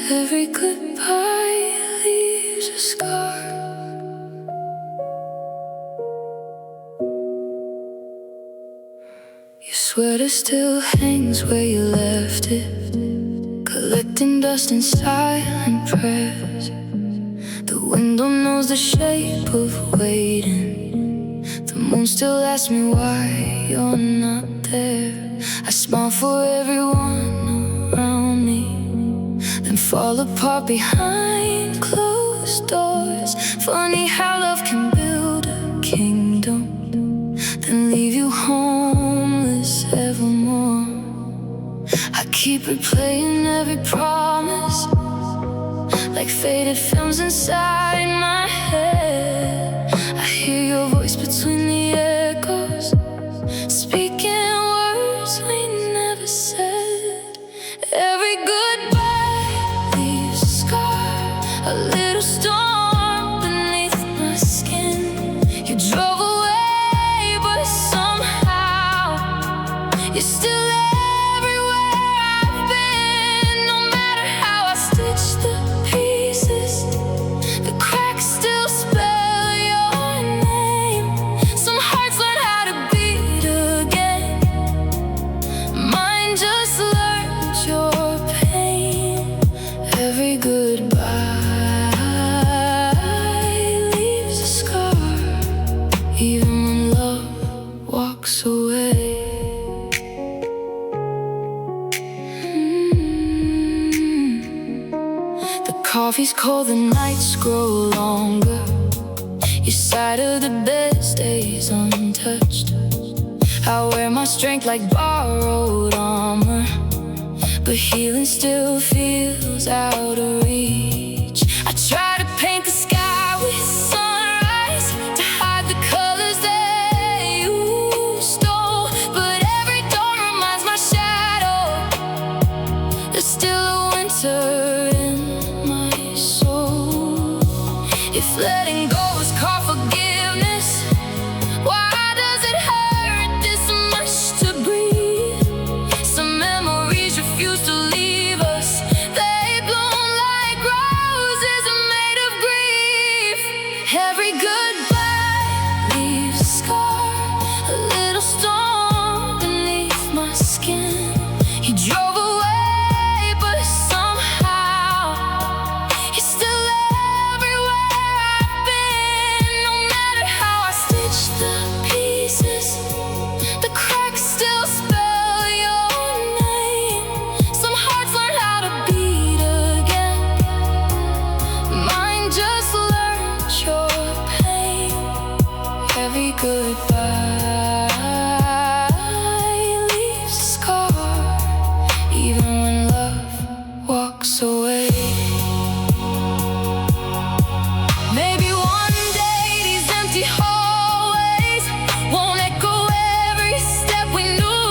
Every goodbye leaves a scar. Your sweater still hangs where you left it, collecting dust in silent prayers. The window knows the shape of waiting. The moon still asks me why you're not there. I smile for everyone around me, then fall apart behind closed doors. Funny how love can build a kingdom, then leave you homeless evermore. I keep replaying every promise, like faded films inside my head. I hear your voice between the echoes, speaking words we never said. Every goodbye leaves a scar, a little storm beneath my skin. You drove away, but somehow you're still everywhere I've been. No matter how I stitch the pieces, the cracks still spell your name. Some hearts learn how to beat again, mine just learned your pain. Every goodbye leaves a scar, even when love walks away. The coffee's cold, the nights grow longer. Your side of the bed stays untouched. I wear my strength like borrowed armor, but healing still feels out of reach. I try to paint the sky with sunrise to hide the colors that you stole, but every dawn reminds my shadow there's still a winter in my soul. If letting go is called forgiveness, why does it hurt this much to breathe? Some memories refuse to leave us. They bloom like roses made of grief. Every goodbye leaves a scar, a little storm beneath my skin. You drove away, but somehow you're still everywhere I've been. No matter how I stitch the pieces, the cracks still spell your name. Some hearts learn how to beat again, mine just learned your pain. Every goodbye leaves a scar, even when love walks away. Maybe one day these empty hallways won't echo every step we knew.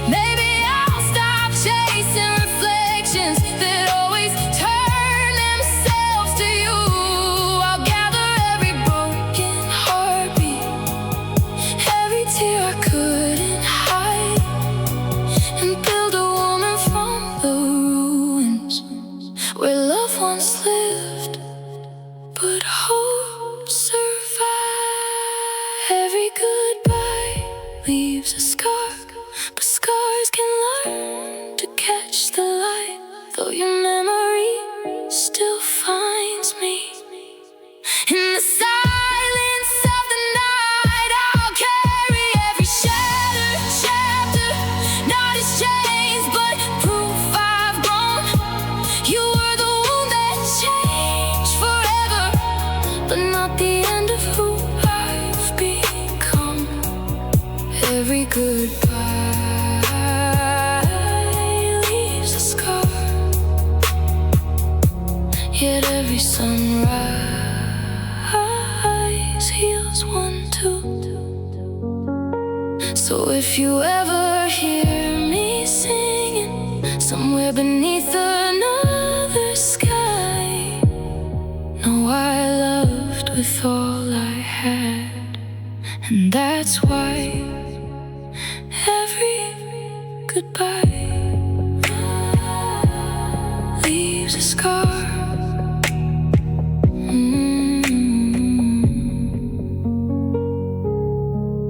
Maybe I'll stop chasing reflections that always turn themselves to you. I'll gather every broken heartbeat, every tear I couldn't hide, and build a woman from the ruins where love once lived, but hope survived. Every goodbye leaves a scar, but scars can learn to catch the light. Though your memory still finds me in the silence of the night, I'll carry every shattered chapter, not as chains, but proof I've grown. You were the wound that changed forever, but not the end of who I've become. Every goodbye leaves a scar, yet every sunrise heals one too. So if you ever hear me singing somewhere beneath another sky, know I loved with all I had, and that's why every goodbye leaves leaves a scar.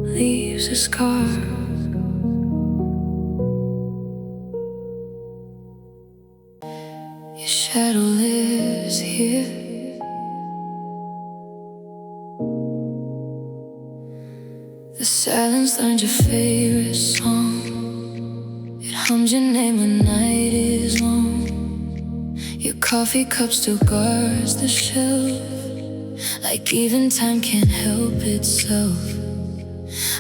Leaves a scar. Your shadow lives here. The silence learned your favorite song. It hums your name when night is long. Your coffee cup still guards the shelf, like even time can't help itself.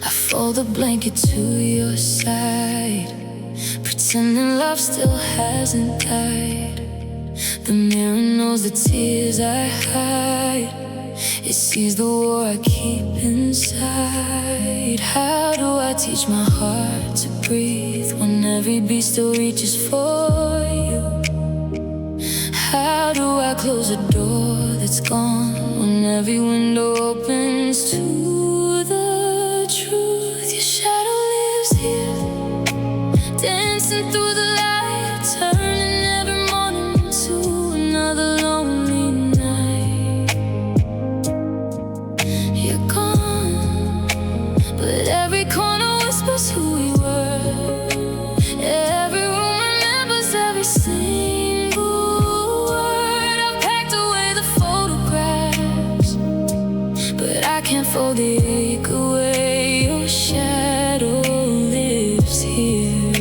I fold the blanket to your side, pretending love still hasn't died. The mirror knows the tears I hide. It sees the war I keep inside. How do I teach my heart to breathe when every beat still reaches for you? How do I close a door that's gone when every window opens to the truth? Your shadow lives here, dancing through the light, turning every morning into another lonely night. You're gone, but every corner whispers who we were. Every room remembers every single word. I've packed away the photographs, but I can't fold the ache away. Your shadow lives here,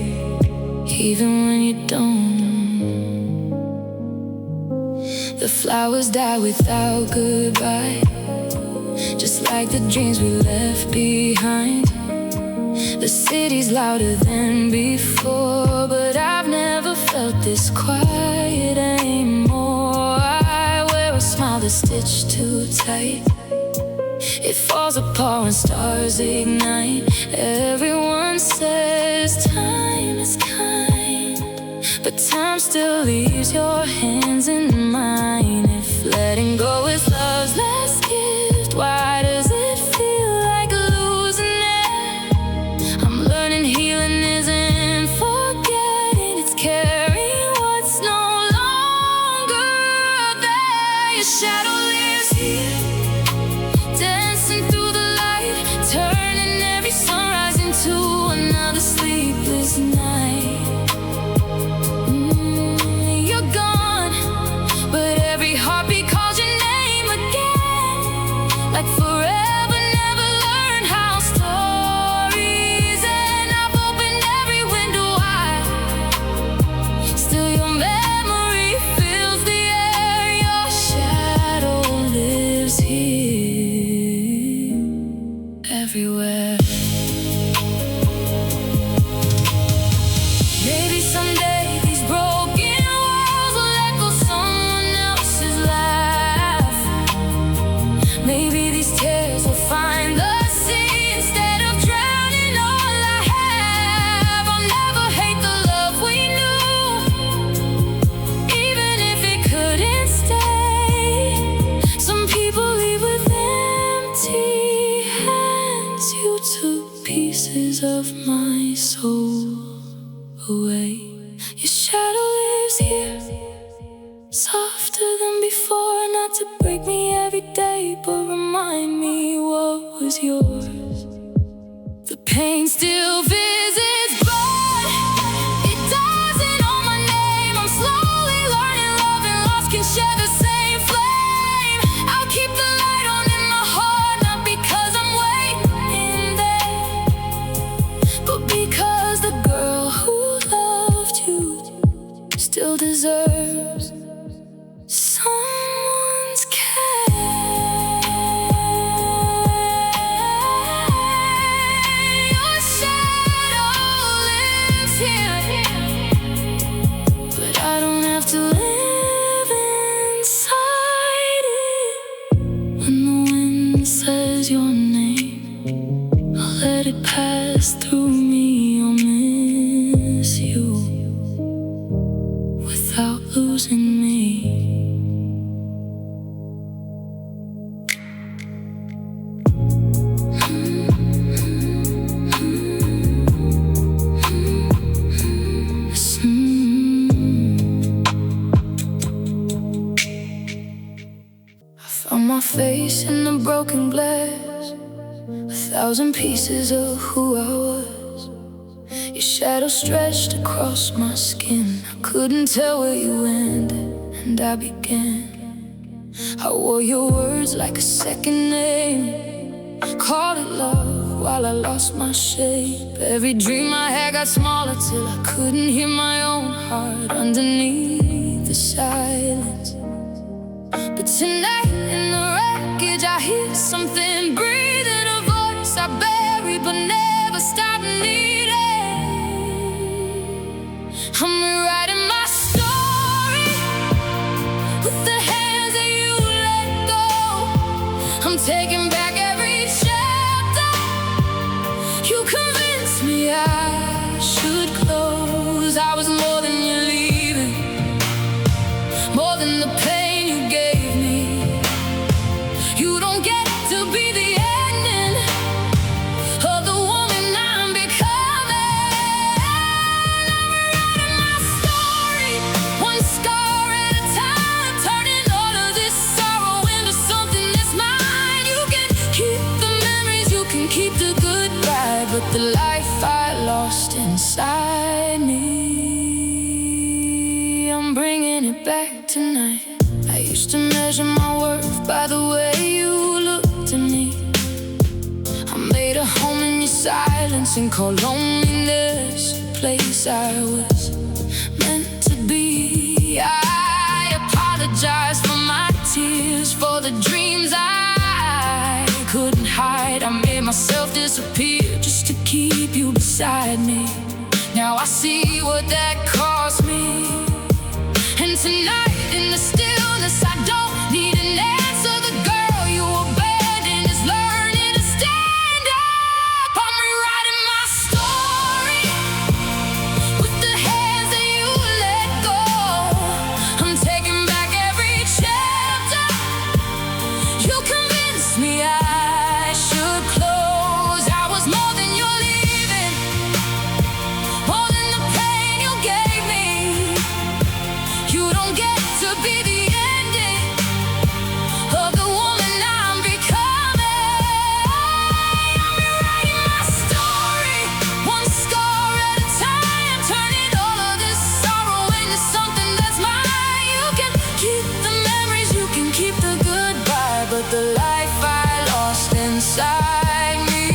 even when you don't. The flowers die without goodbye, just like the dreams we left behind. The city's louder than before, but I've never felt this quiet anymore. I wear a smile that's stitched too tight. It falls apart when stars ignite. Everyone says time is kind, but time still leaves your hands in mine. If letting go is love's last gift, why does it feel like losing it? I'm learning healing isn't forgetting, it's carrying what's no longer there. Your shadow lives here, dancing through the light, turning every sunrise into another sleepless night. You're gone, but every heartbeat calls your name again, like forever never learned how stories end. I've opened every window wide, still your memory fills the air. Your shadow lives here, everywhere. Maybe someday these broken walls will echo someone else's laugh. Maybe these tears will find the sea instead of drowning all I have. I'll never hate the love we knew, even if it couldn't stay. Some people leave with empty hands. You took pieces of my soul away. Your shadow lives here, softer than before, not to break me every day, but remind me what was yours. The pain still visits, but it doesn't own my name. I'm slowly learning love and loss can share the same flame. I'll keep the light on in my heart, not because I'm waiting there, but because the girl who loved you still deserves someone's care. Your shadow lives here, but I don't have to live inside it. When the wind says your name, I'll let it pass through me. I'll miss you without losing me. my face in the broken glass, 1,000 pieces of who I was. Your shadow stretched across my skin. I couldn't tell where you ended and I began. I wore your words like a second name, called it love while I lost my shape. Every dream I had got smaller till I couldn't hear my own heart underneath the silence. But tonight in the wreckage I hear something breathing, a voice I buried but never stopped needing. I'm rewriting my story with the hands that you let go. I'm taking back every chapter you convinced me I should close. I was more than you leaving, more than the pain you gave me. You don't get to be the ending of the woman I'm becoming. I'm rewriting my story, one scar at a time, turning all of this sorrow into something that's mine. You can keep the memories, you can keep the goodbye, but the life I lost inside me, I'm bringing it back tonight. I used to measure my worth by the way you looked at me. I made a home in your silence and called loneliness a place I was meant to be. I apologize for my tears, for the dreams I couldn't hide. I made myself disappear just to keep you beside me. Now I see what that cost me. And tonight in the stillness I don't need an answer. The girl you abandoned is learning to stand up. I'm rewriting my story with the hands that you let go. I'm taking back every chapter you convinced me I should close. I was more than you're leaving, more than the pain you gave me. You don't get to be the ending of the woman I'm becoming. I'm rewriting my story, one scar at a time, turning all of this sorrow into something that's mine. You can keep the memories, you can keep the goodbye, but the life I lost inside me,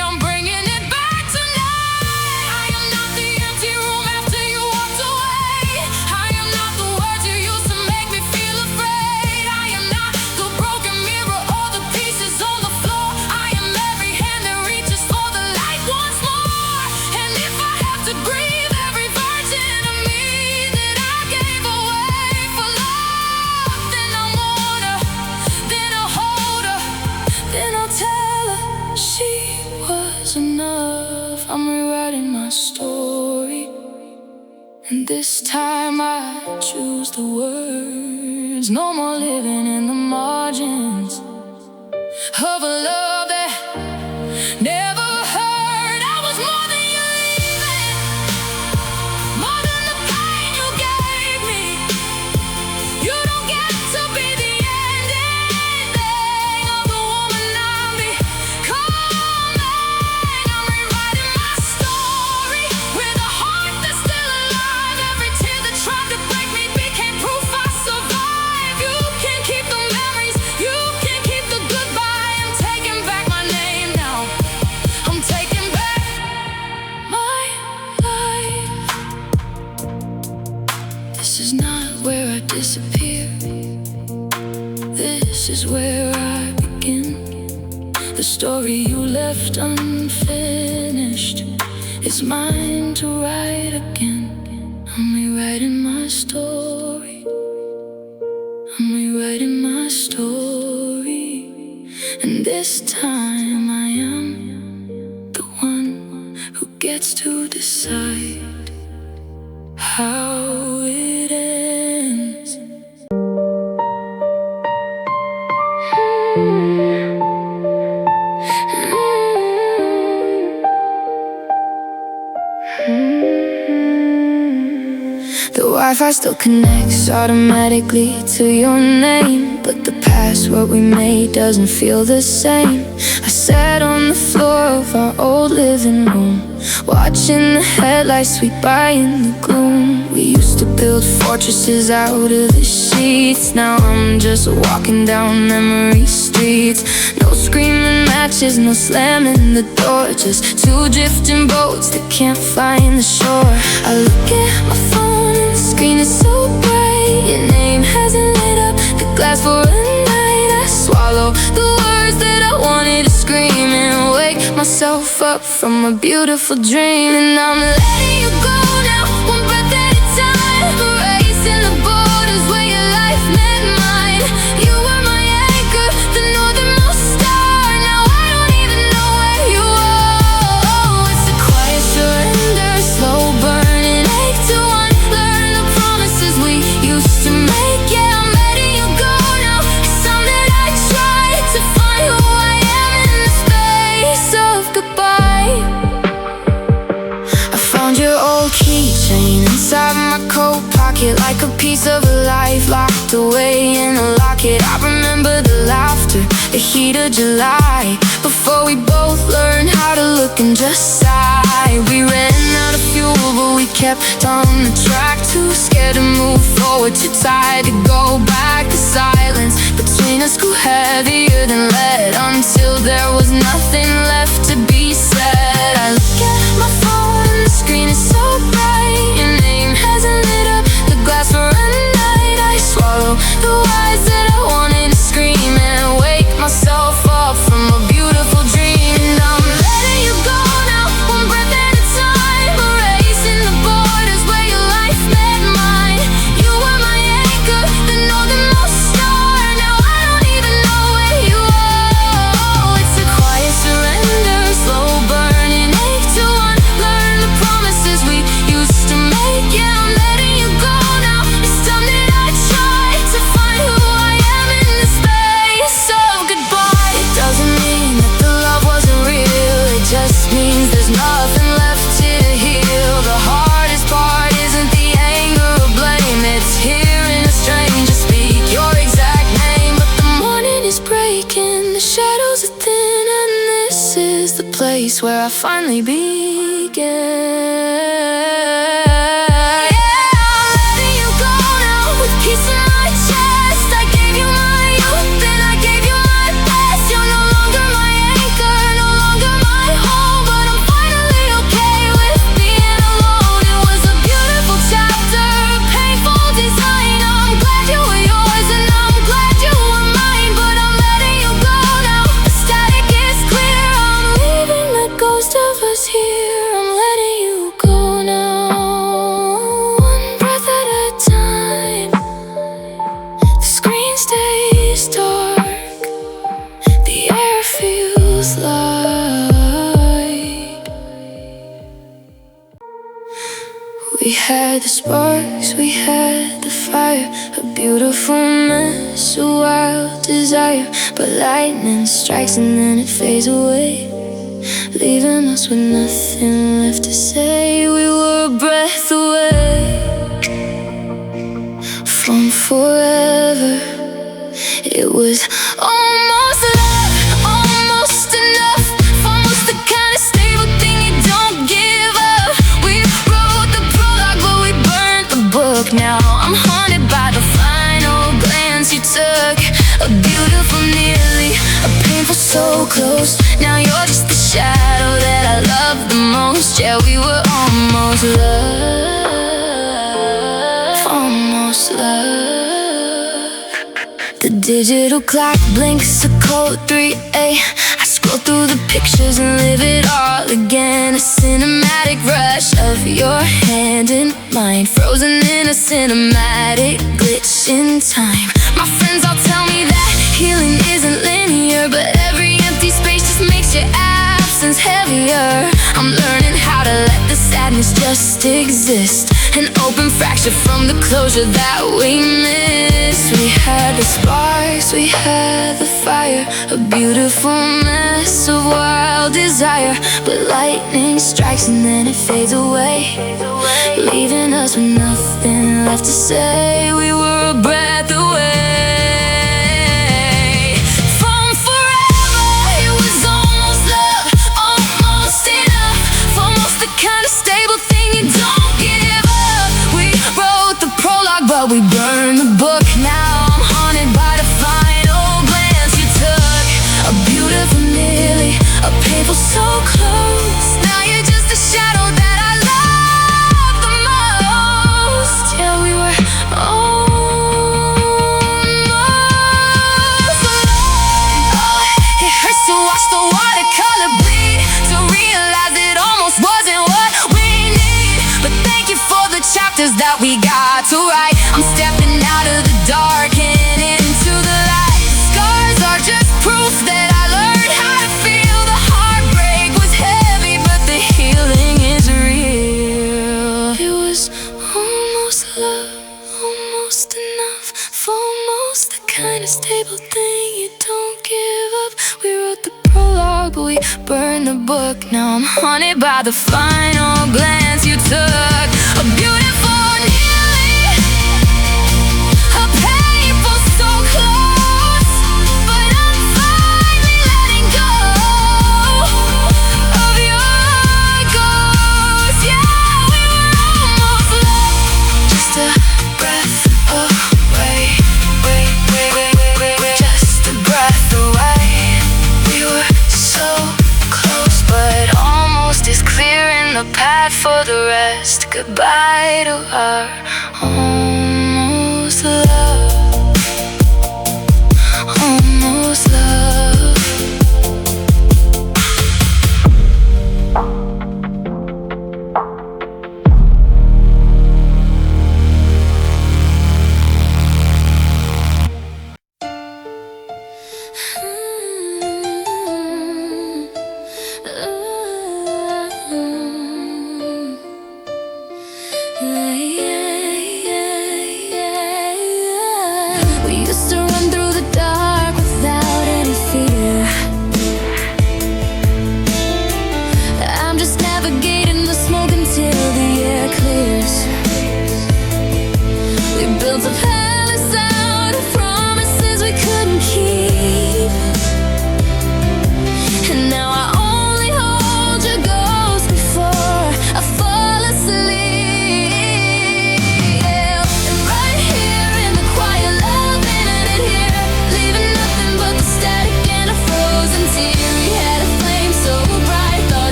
I'm bringing it back tonight. I am not the empty room after you walked away. I am not the words you used to make me feel afraid. I am not the broken mirror or the pieces on the floor. I am every hand that reaches for the light once more. And if I have to grieve every version of me that I gave away for love, then I'll mourn her, then I'll hold her, then I'll tell her she was enough. I'm rewriting my story, and this time I choose the words. No more living in the margins of a love that never hurt. I was more than you leaving, more than the pain you gave me. You don't get to be the ending of the woman I'm becoming. I'm rewriting my story with a heart that's still alive. Every tear that tried to break me became proof I survived. You can keep the memories, you can keep the goodbye. I'm taking back my name now, I'm taking back my life. This is not where I disappear, this is where I begin. The story you left unfinished is mine to write again. I'm rewriting my story, I'm rewriting my story, and this time I am the one who gets to decide how it ends. The Wi-Fi still connects automatically to your name, but the password we made doesn't feel the same. I sat on the floor of our old living room, watching the headlights sweep by in the gloom. We used to build fortresses out of the sheets. Now I'm just walking down memory streets. No screaming matches, no slamming the door, just two drifting boats that can't find the shore. I look at my phone and the screen is so bright. Your name hasn't lit up the glass for a night. I swallow the words that I wanted to scream and wake myself up from a beautiful dream. And I'm letting you go now, one breath at a time, erasing the borders where your life met mine. You were my anchor, the northernmost star. Now I don't even know where you are. It's a quiet surrender, slow burning ache to unlearn the promises we used to make. Yeah, I'm letting you go now. It's time that I try to find who I am in the space of goodbye. I found your old keychain inside my coat pocket, like a piece of a life locked away in a locket. I remember the laughter, the heat of July, before we both learned how to look and just sigh. We ran out of fuel, but we kept on the track, too scared to move forward, too tired to go back. The silence between us grew heavier than lead, until there was nothing left to be said. I look at my phone and the screen is so bright. Your name hasn't lit up the glass for a night. I swallow the words that I wanted to scream and wake myself up from a beautiful dream. And I'm letting you go now, one breath at a time, erasing the borders where your life met mine. You were my anchor, the northernmost star. Now I don't even know where you are. It's a quiet surrender, slow burning ache to unlearn the promises we used to make. Yeah, I'm letting you go now. It's time that I try to find who I am in the space of goodbye. It doesn't mean that the love wasn't real, it just means there's nothing left to heal. The hardest part isn't the anger or blame, it's hearing a stranger speak your exact name. But the morning is breaking, the shadows are thin, and this is the place where I finally begin. We had the sparks, we had the fire, a beautiful mess, a wild desire. But lightning strikes and then it fades away, leaving us with nothing left to say. We were a breath away from forever. It was almost love, almost enough, almost the kind of stable thing you don't give up. We wrote the prologue, but we burned the book. Now I'm haunted by the final glance you took. A beautiful nearly, a painful so close. Now you're just the shadow that I love the most. Yeah, we were almost love, almost love. The digital clock blinks a cold 3 I scroll through the pictures and live it all again. A cinematic rush of your hand in mine, frozen in a cinematic glitch in time. My friends all tell me that healing isn't linear, but every empty space just makes your absence heavier. I'm learning how to let the sadness just exist, an open fracture from the closure that we missed. We had the sparks, we had the fire, a beautiful mess of wild desire. But lightning strikes and then it fades away, leaving us with nothing left to say. We were a breath away from forever. It was almost love, almost enough, almost the kind of stable thing you don't give up. We wrote the prologue, but we burned the book. Now I'm haunted by the final glance you took. A beautiful nearly, a painful so close. Now you're just a shadow that I love the most. Yeah, we were almost alone. Oh, it hurts to watch the watercolor bleed, to realize it almost wasn't what we need. But thank you for the chapters that we got to write. I'm stepping out of the dark and into the light. Scars are just proof that I learned how to feel. The heartbreak was heavy, but the healing is real. It was almost love, almost enough, almost the kind of stable thing you don't give up. We wrote the prologue, but we burned the book. Now I'm haunted by the final glance you took. A beautiful nearly, a painful so close, but I'm finally letting go of your ghost. Yeah, we were almost loved, just a breath away, just a breath away. We were so close, but almost as clear in the path for the rest. Goodbye to our almost love, almost love. Yeah, yeah, yeah.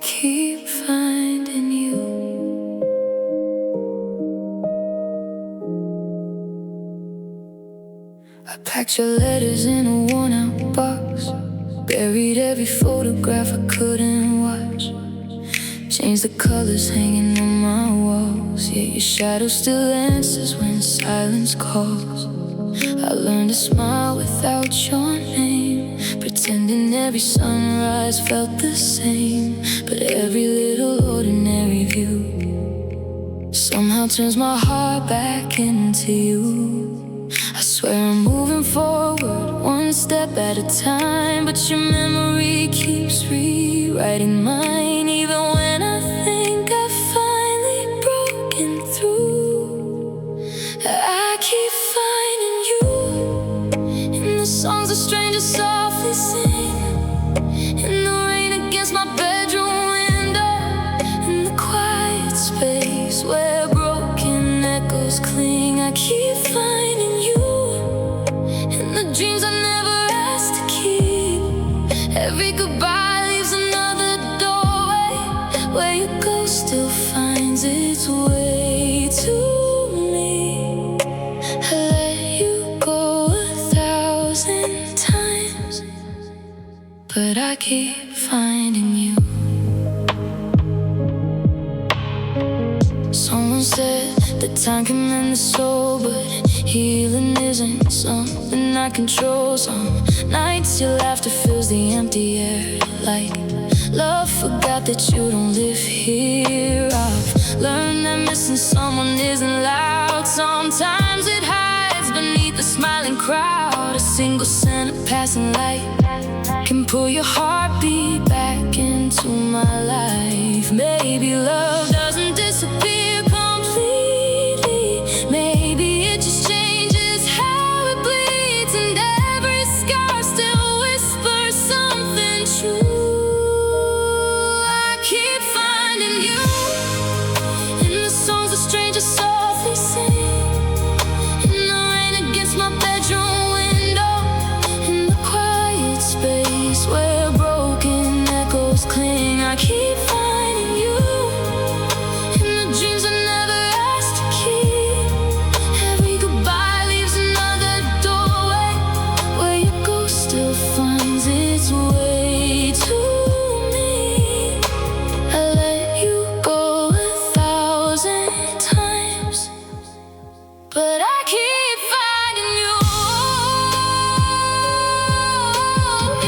keep finding you. I packed your letters in a worn-out box, buried every photograph I couldn't watch, changed the colors hanging on my walls, yet your shadow still answers when silence calls. I learned to smile without your name, pretending every sunrise felt the same. But every little ordinary view somehow turns my heart back into you. I swear I'm moving forward, one step at a time, but your memory keeps rewriting mine. Even when I think I've finally broken through, I keep finding you in the songs that strangers softly sing, in the rain against my bedroom window, in the quiet space where broken echoes cling. I keep finding you in the dreams I never asked to keep. Every goodbye leaves another doorway where your ghost still finds its way to me. I let you go 1,000 times, but I keep finding you. Someone said that time can mend the soul, but healing isn't something I control. Some nights your laughter fills the empty air like love forgot that you don't live here. I've learned that missing someone isn't loud. Sometimes it hides beneath the smiling crowd. A single scent of passing light can pull your heartbeat back into my life. Maybe love doesn't disappear completely. Maybe it just changes how it bleeds, and every scar still whispers something true. I keep finding you in the songs that strangers softly sing, in the rain against my bedroom window, in the quiet space where broken echoes cling. I keep finding you in the dreams I never asked to keep. Every goodbye leaves another doorway where your ghost still finds its way to me. I let you go 1,000 times, but I keep finding you.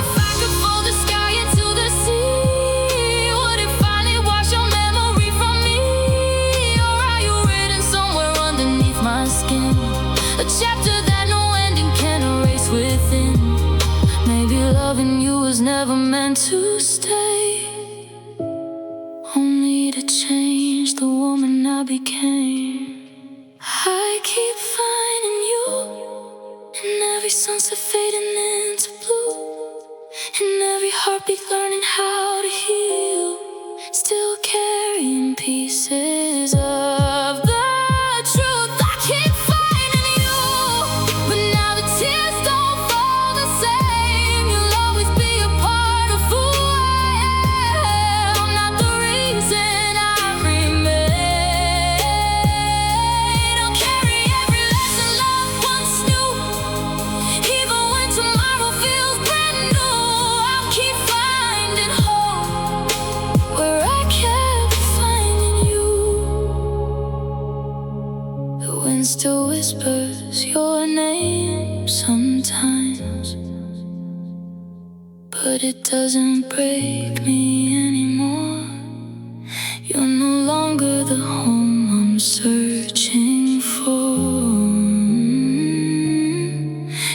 If I could fold the sky into the sea, would it finally wash your memory from me? Or are you written somewhere underneath my skin, a chapter that no ending can erase within? Maybe loving you was never meant to stay, only to change the woman I became. I keep finding you in every sunset fading into blue, in every heartbeat learning how to heal, still carrying pieces of the truth. I keep finding you, but now the tears don't fall the same. You'll always be a part of who I am, not the reason I remain. I'll carry every lesson love once knew, even when tomorrow feels brand new. I'll keep finding hope where I kept finding you. The wind still whispers your name sometimes, but it doesn't break me anymore. You're no longer the home I'm searching for.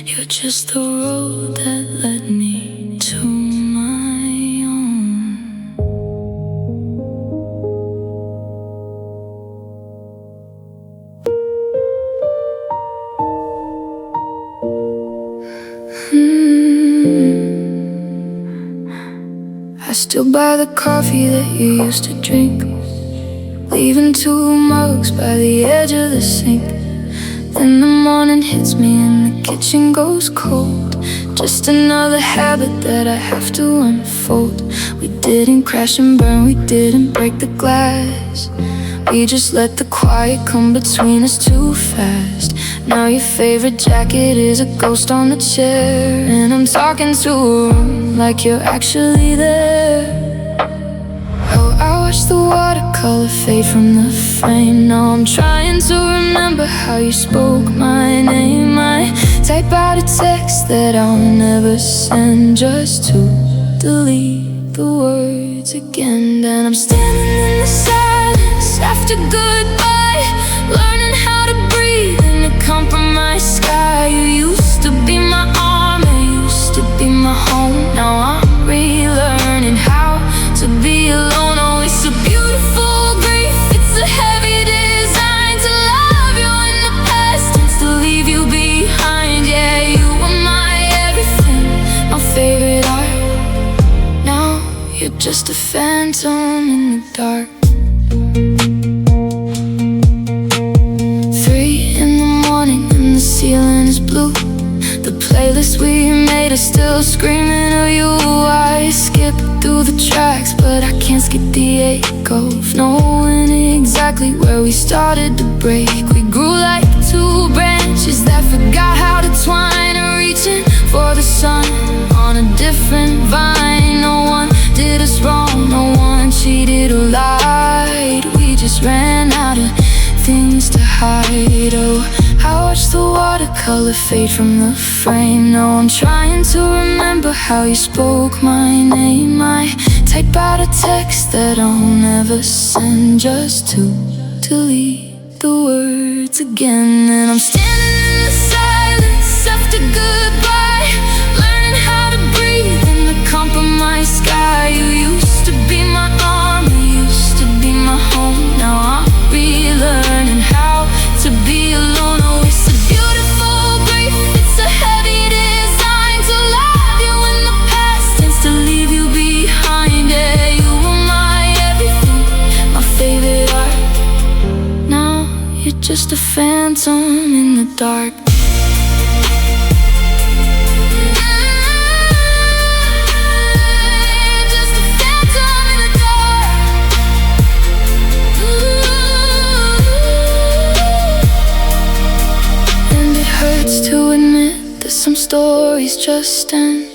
You're just the road that led me to my own. I still buy the coffee that you used to drink, leaving 2 mugs by the edge of the sink. Then the morning hits me and the kitchen goes cold. just another habit that I have to unfold. We didn't crash and burn, we didn't break the glass. We just let the quiet come between us too fast. Now your favorite jacket is a ghost on the chair, and I'm talking to a room like you're actually there. Oh, I watched the watercolor fade from the frame. Now I'm trying to remember how you spoke my name. I type out a text that I'll never send, just to delete the words again. And I'm standing in the silence after goodbye, learning how to breathe in a compromised sky. You used to be my armor, used to be my home. Now I'm relearning how to be alone. Oh, it's a beautiful grief, it's a heavy design, to love you in the past and to leave you behind. Yeah, you were my everything, my favorite art. Now you're just a phantom in the dark. 3 in the morning and the ceiling is blue. The playlist we made is still screaming of you. I skip through the tracks, but I can't skip the ache of knowing exactly where we started to break. We grew like 2 branches that forgot how to twine, reaching for the sun on a different vine. No one did us wrong, no one cheated or lied. We just ran out of things to hide. Oh, I watched the watercolor fade from the frame. Now I'm trying to remember how you spoke my name. I type out a text that I'll never send, just to delete the words again. And I'm standing in the silence after goodbye, learning how to breathe in the compromised sky. You used to be my armor, used to be my home. Now I'm relearning how to be alone. Oh, it's a beautiful grief, it's a heavy design, to love you in the past and to leave you behind. Yeah, you were my everything, my favorite art. Now you're just a phantom in the dark. To admit that some stories just end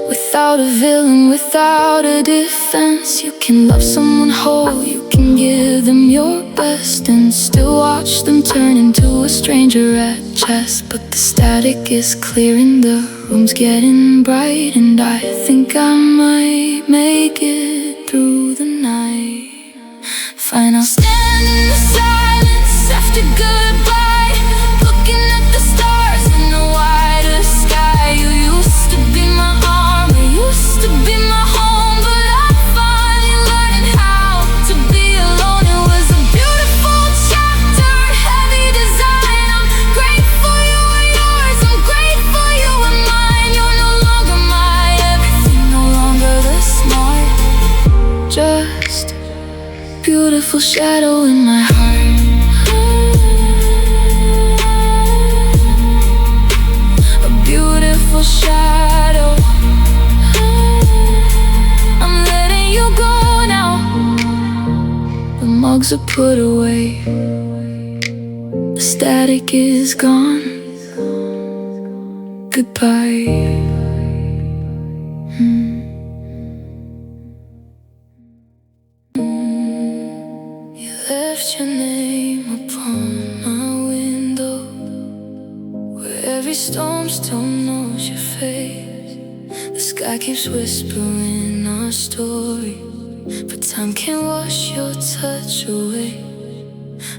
without a villain, without a defense. You can love someone whole, you can give them your best, and still watch them turn into a stranger at chess. But the static is clearing, the room's getting bright, and I think I might make it through the night. Fine, I'll stand in the silence after goodbye, looking at the stars in the wider sky. You used to be my armor, used to be my home, but I'm finally learning how to be alone. It was a beautiful chapter, heavy design. I'm grateful you were yours, I'm grateful you were mine. You're no longer my everything, no longer the smart, just beautiful shadow in my heart. Shadow, I'm letting you go now. The mugs are put away, the static is gone. Goodbye. You left your name upon my window, where every storm still knows your face. The sky keeps whispering our story, but time can't wash your touch away.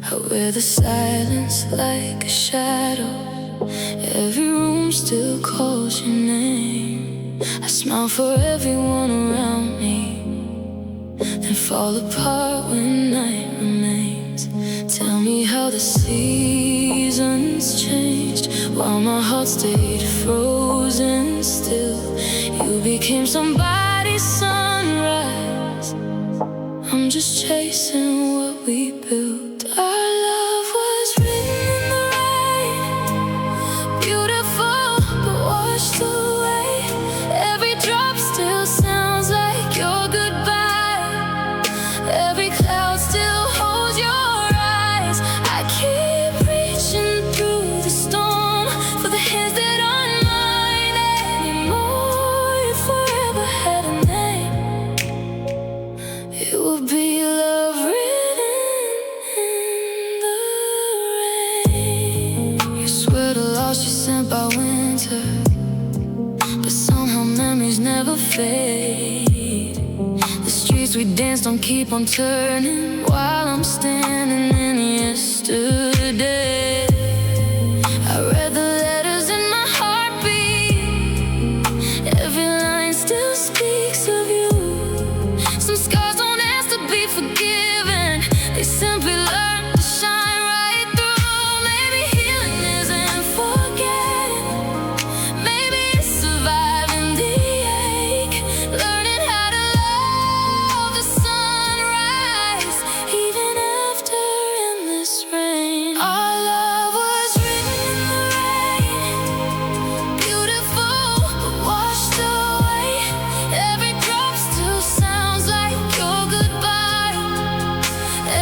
I wear the silence like a shadow, every room still calls your name. I smile for everyone around me, then fall apart when night remains. Tell me how the seasons changed while my heart stayed frozen still. You became somebody's sunrise, I'm just chasing what we built. Our love was written in the rain, beautiful but washed away. Every cloud still holds your eyes. I keep reaching through the storm for the hands that aren't mine anymore. If forever had a name, it would be love written in the rain. You swear to lost, you're sent by winter, but somehow memories never fade. The streets we danced on keep on turning while I'm standing in yesterday. I read the letters in my heartbeat. Every line still speaks of you. Some scars don't ask to be forgiven, they simply learn to shine right through. Maybe healing isn't forgetting, maybe it's surviving the ache, learning how to love the sunrise even after endless rain. Our love was written in the rain, beautiful but washed away. Every drop still sounds like your goodbye.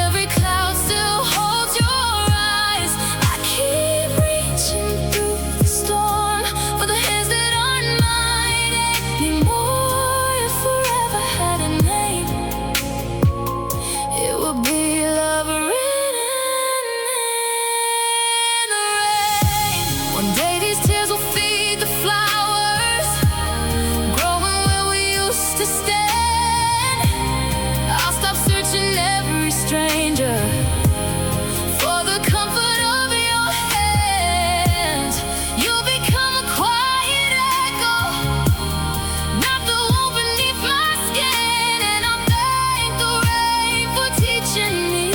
Every cloud still holds your eyes. I keep reaching through the storm for the hands that aren't mine anymore. If forever had a name, it would be love written in the rain. One day these tears will feed the flowers, growing where we used to stand. I'll stop searching every stranger for the comfort of your hands. You'll become a quiet echo, not the wound beneath my skin. And I'll thank the rain for teaching me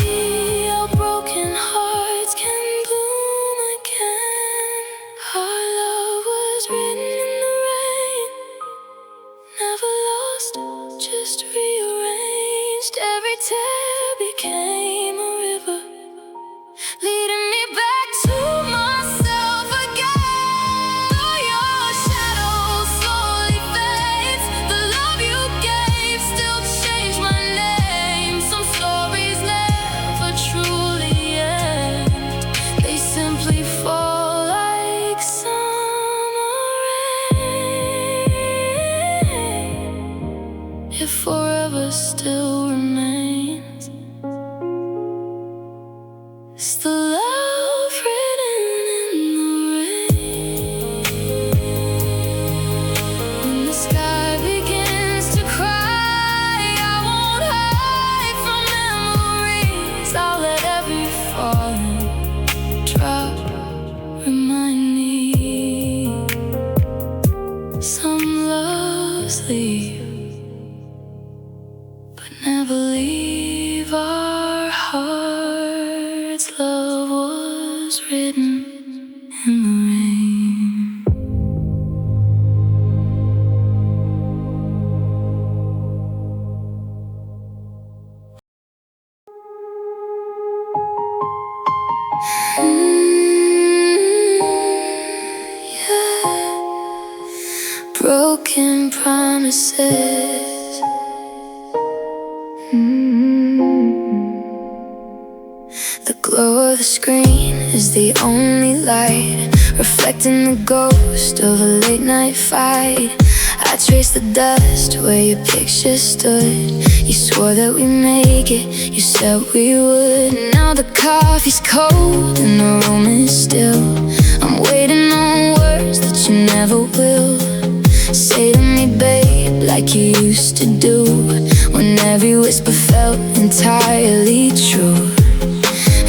how broken hearts can bloom again. Our love was written in the rain, never lost, just rearranged. Every tear became a river, leading me back to myself again. Though your shadow slowly fades, the love you gave still changed my name. Some stories never truly end, they simply fall like summer rain. If forever still remains, it's the love written in the rain. When the sky begins to cry, I won't hide from memories. I'll let every falling drop remind me. Some loves leave, but never leave our hearts. Love was written in the rain. Yeah. Broken promises. The glow of the screen is the only light, reflecting the ghost of a late night fight. I traced the dust where your picture stood. You swore that we'd make it, you said we would. Now the coffee's cold and the room is still. I'm waiting on words that you never will. Say to me, babe, like you used to do, when every whisper felt entirely true.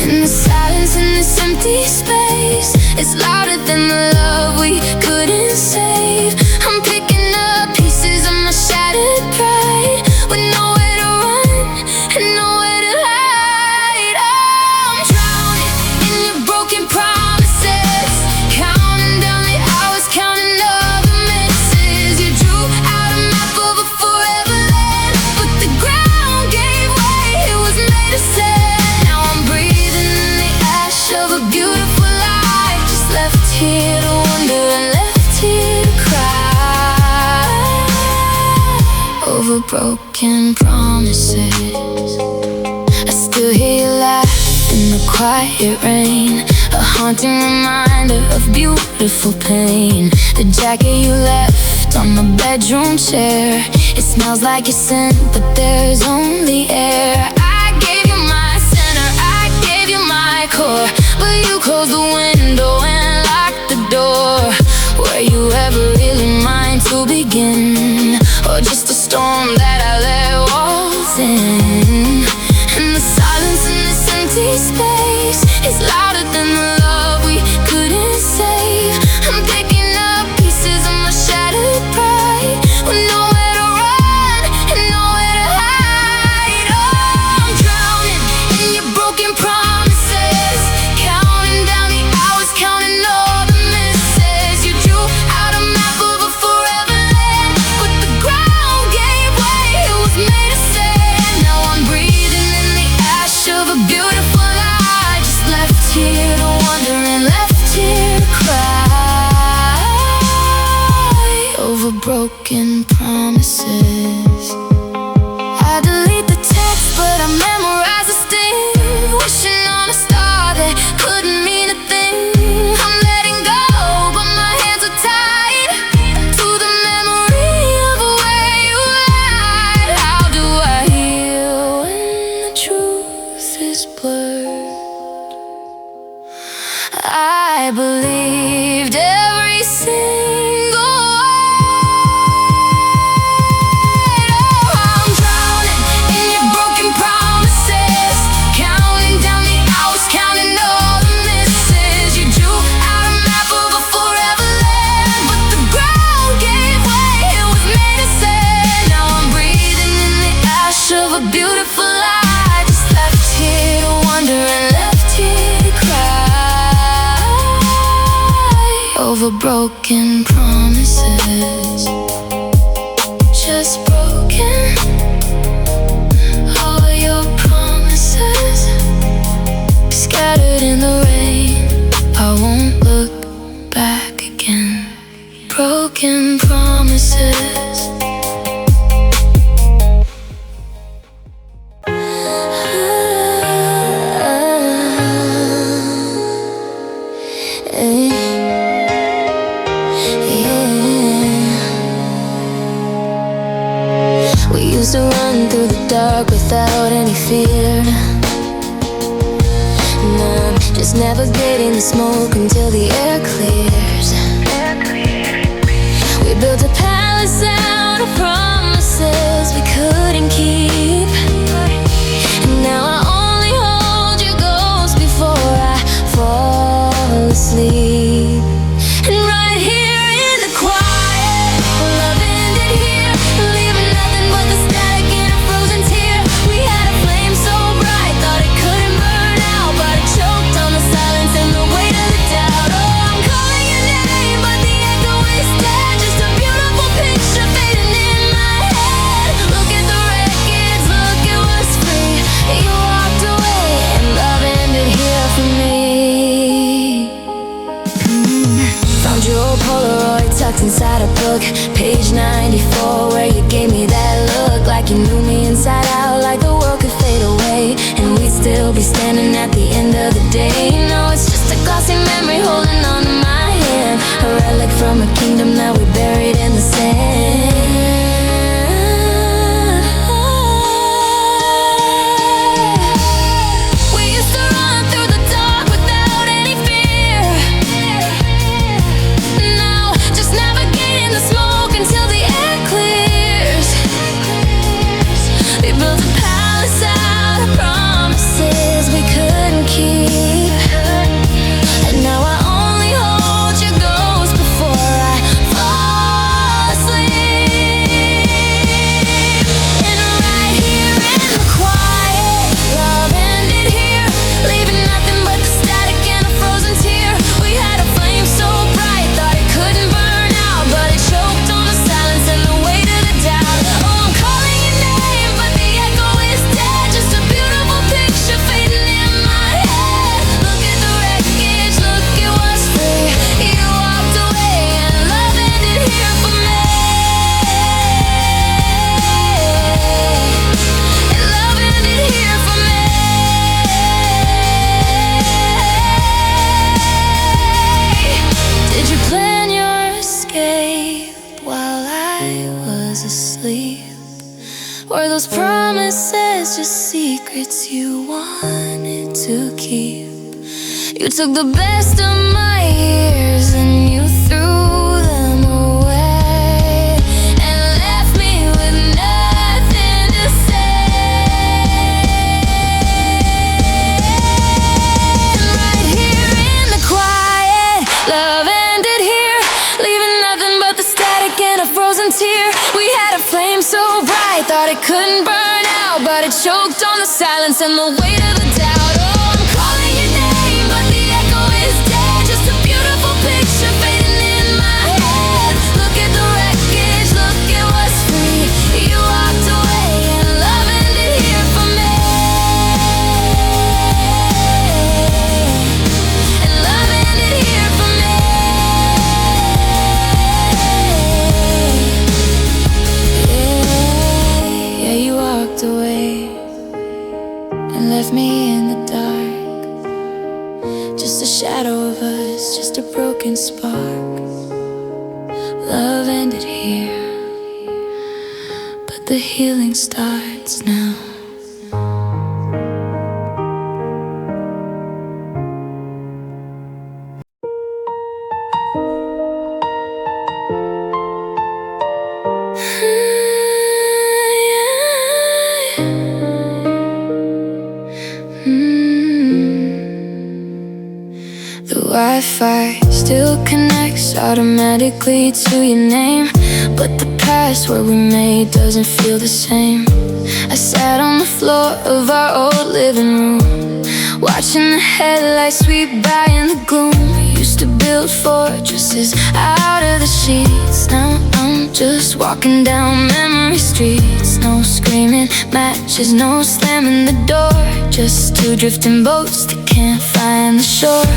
And the silence in this empty space is louder than the love we couldn't save. I'm picking up pieces of my shattered pride, with nowhere to run and nowhere to hide. I'm drowning in your broken promises, counting down the hours, counting up the misses. You drew out a map of a forever land, but the ground gave way, it was made of sand. Now I'm breathing in the ash of a beautiful life, just left here to wonder and left here to cry over broken promises. quiet rain, a haunting reminder of beautiful pain. The jacket you left on the bedroom chair, it smells like your scent, but there's only air. I gave you my center, I gave you my core, but you closed the window and locked the door. Were you ever really mine to begin, or just a storm that I let waltz in? And the silence in this empty space is louder than the love we couldn't save. I'm picking up pieces of my shattered pride, with nowhere to run and nowhere to hide. Oh, I'm drowning in your broken promises, counting down the hours, counting all the misses. You drew out a map of a forever land, but the ground gave way, it was made of sand. Now I'm breathing in the ash of a beautiful lie, just left here to wonder and left here to cry over broken promises. I delete the text, but I memorize the sting, wishing on a star that couldn't mean a thing. I'm letting go, but my hands are tied to the memory of where you lied. How do I heal when the truth is blurred? I believed every single word. Oh, I'm drowning in your broken promises, counting down the hours, counting all the misses. You drew out a map of a forever land, but the ground gave way, it was made of sand. Now I'm breathing in the ash of a beautiful lie, just left here to wonder and left here to cry over broken promises. Just broken, all your promises scattered in the rain. I won't look back again. Broken promises. We used to run through the dark without any fear. Nah, just navigating the smoke until the air clears. We built a palace out of promises we couldn't keep. And now I only hold your ghost before I fall asleep. And right here in the quiet, love ended here, leaving nothing but the static in a frozen tear. We had a flame so bright, thought it couldn't burn out, but it choked on the silence and the weight of the doubt. Oh, I'm calling your name, but the echo is dead, just a beautiful picture fading in my head. Look at the wreckage, look, it was free. You walked away and love ended here for me. Found your old Polaroid tucked inside a book, page 94, where you gave me that look, like you knew me inside out, like the world could fade away and we'd still be standing at the end of the day. No, it's just a glossy memory holding on to my hand, a relic from a kingdom that we buried in the sand. We used to run through the dark without any fear. Now, just navigating the smoke until the air clears. We built a palace out of promises we couldn't secrets you wanted to keep. You took the best of my years and you threw them away and left me with nothing to say. And right here in the quiet, love ended here, leaving nothing but the static and a frozen tear. We had a flame so bright, thought it couldn't burn out, but it choked on the silence and the weight of the doubt. Oh, I'm calling your name, but the echo is dead. Just a beautiful picture fading in my head. Look at the wreckage, look at what's free. You walked away and love ended here for me. And love ended here for me. Yeah, you walked away and left me in the dark. Just a shadow of us, just a broken spark. Love ended here, but the healing starts now. The Wi-Fi still connects automatically to your name, but the password we made doesn't feel the same. I sat on the floor of our old living room, watching the headlights sweep by in the gloom. We used to build fortresses out of the sheets. Now I'm just walking down memory streets. No screaming matches, no slamming the door, just two drifting boats that can't find the shore.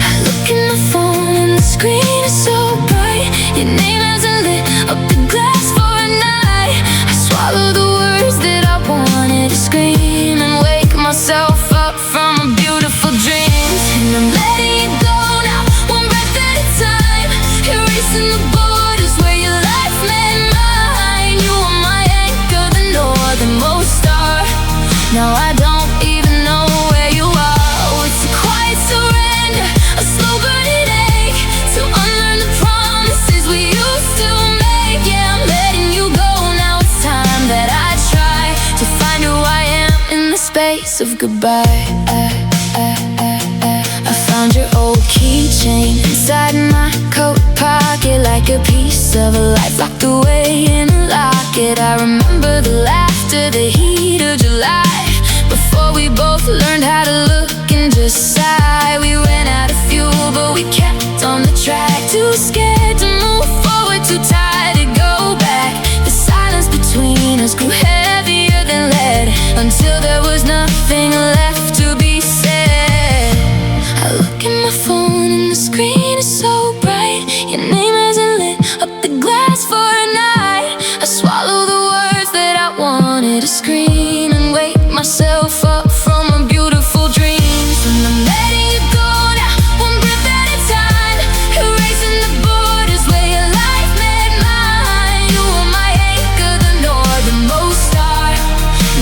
I look in my phone and the screen is so bright. Your name hasn't lit up the glass for a night. I swallow the words that I wanted to scream and wake myself up from a beautiful dream. And I'm letting you go now, one breath at a time, erasing the borders where your life met mine. You were my anchor, the northernmost star. Now I don't even know where you are. Oh, it's a quiet surrender, a slow burning ache, to unlearn the promises we used to make. Yeah, I'm letting you go now, it's time that I try to find who I am in the space of goodbye. I found your old keychain inside my coat pocket, like a piece of a life locked away in a locket. I remember the laughter, the heat of July, before we both learned how to look and just sigh. We ran out of fuel, but we kept on the track. Too scared to move forward, too tired to go back. The silence between us grew heavier than lead, until there was nothing left to be said. I look at my phone and the screen is so bright. Your name hasn't lit up the glass for a night. I swallow the words that I wanted to scream and wake myself up from a beautiful dream. And I'm letting you go now, one breath at a time, erasing the borders where your life met mine. You were my anchor, the northernmost star.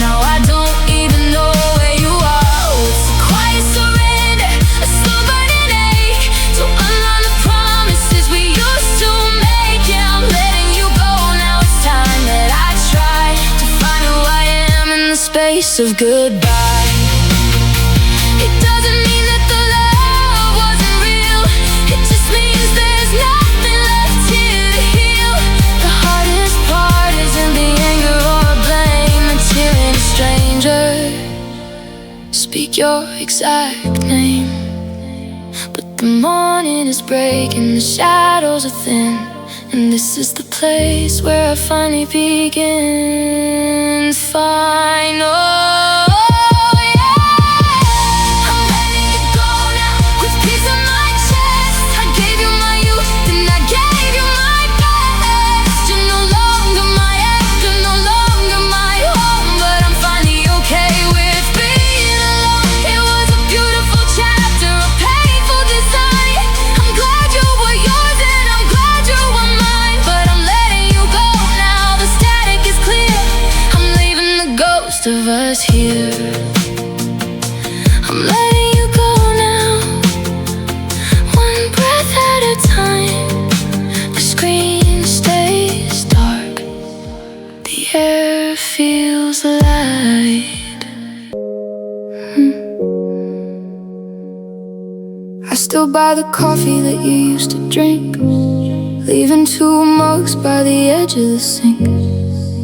Now I don't even know where you are. Oh, it's a quiet surrender, a slow burning ache, to unlearn the promises we used to make. Yeah, I'm letting you go now, it's time that I try to find who I am in the space of goodbye. It doesn't mean that the love wasn't real, it just means there's nothing left here to heal. The hardest part isn't the anger or blame, it's hearing a stranger speak your exact name. But the morning is breaking, the shadows are thin, and this is the place where I finally begin. Fine, oh yeah, I'm letting you go now, with peace on my chest. I gave you my youth and I gave you my best. You're no longer my anchor, no longer my home, but I'm finally okay with being alone. It was a beautiful chapter, a painful design. I'm glad you were yours and I'm glad you were mine, but I'm letting you go now, the static is clear. I'm leaving the ghost of us here. Still buy the coffee that you used to drink, leaving 2 mugs by the edge of the sink.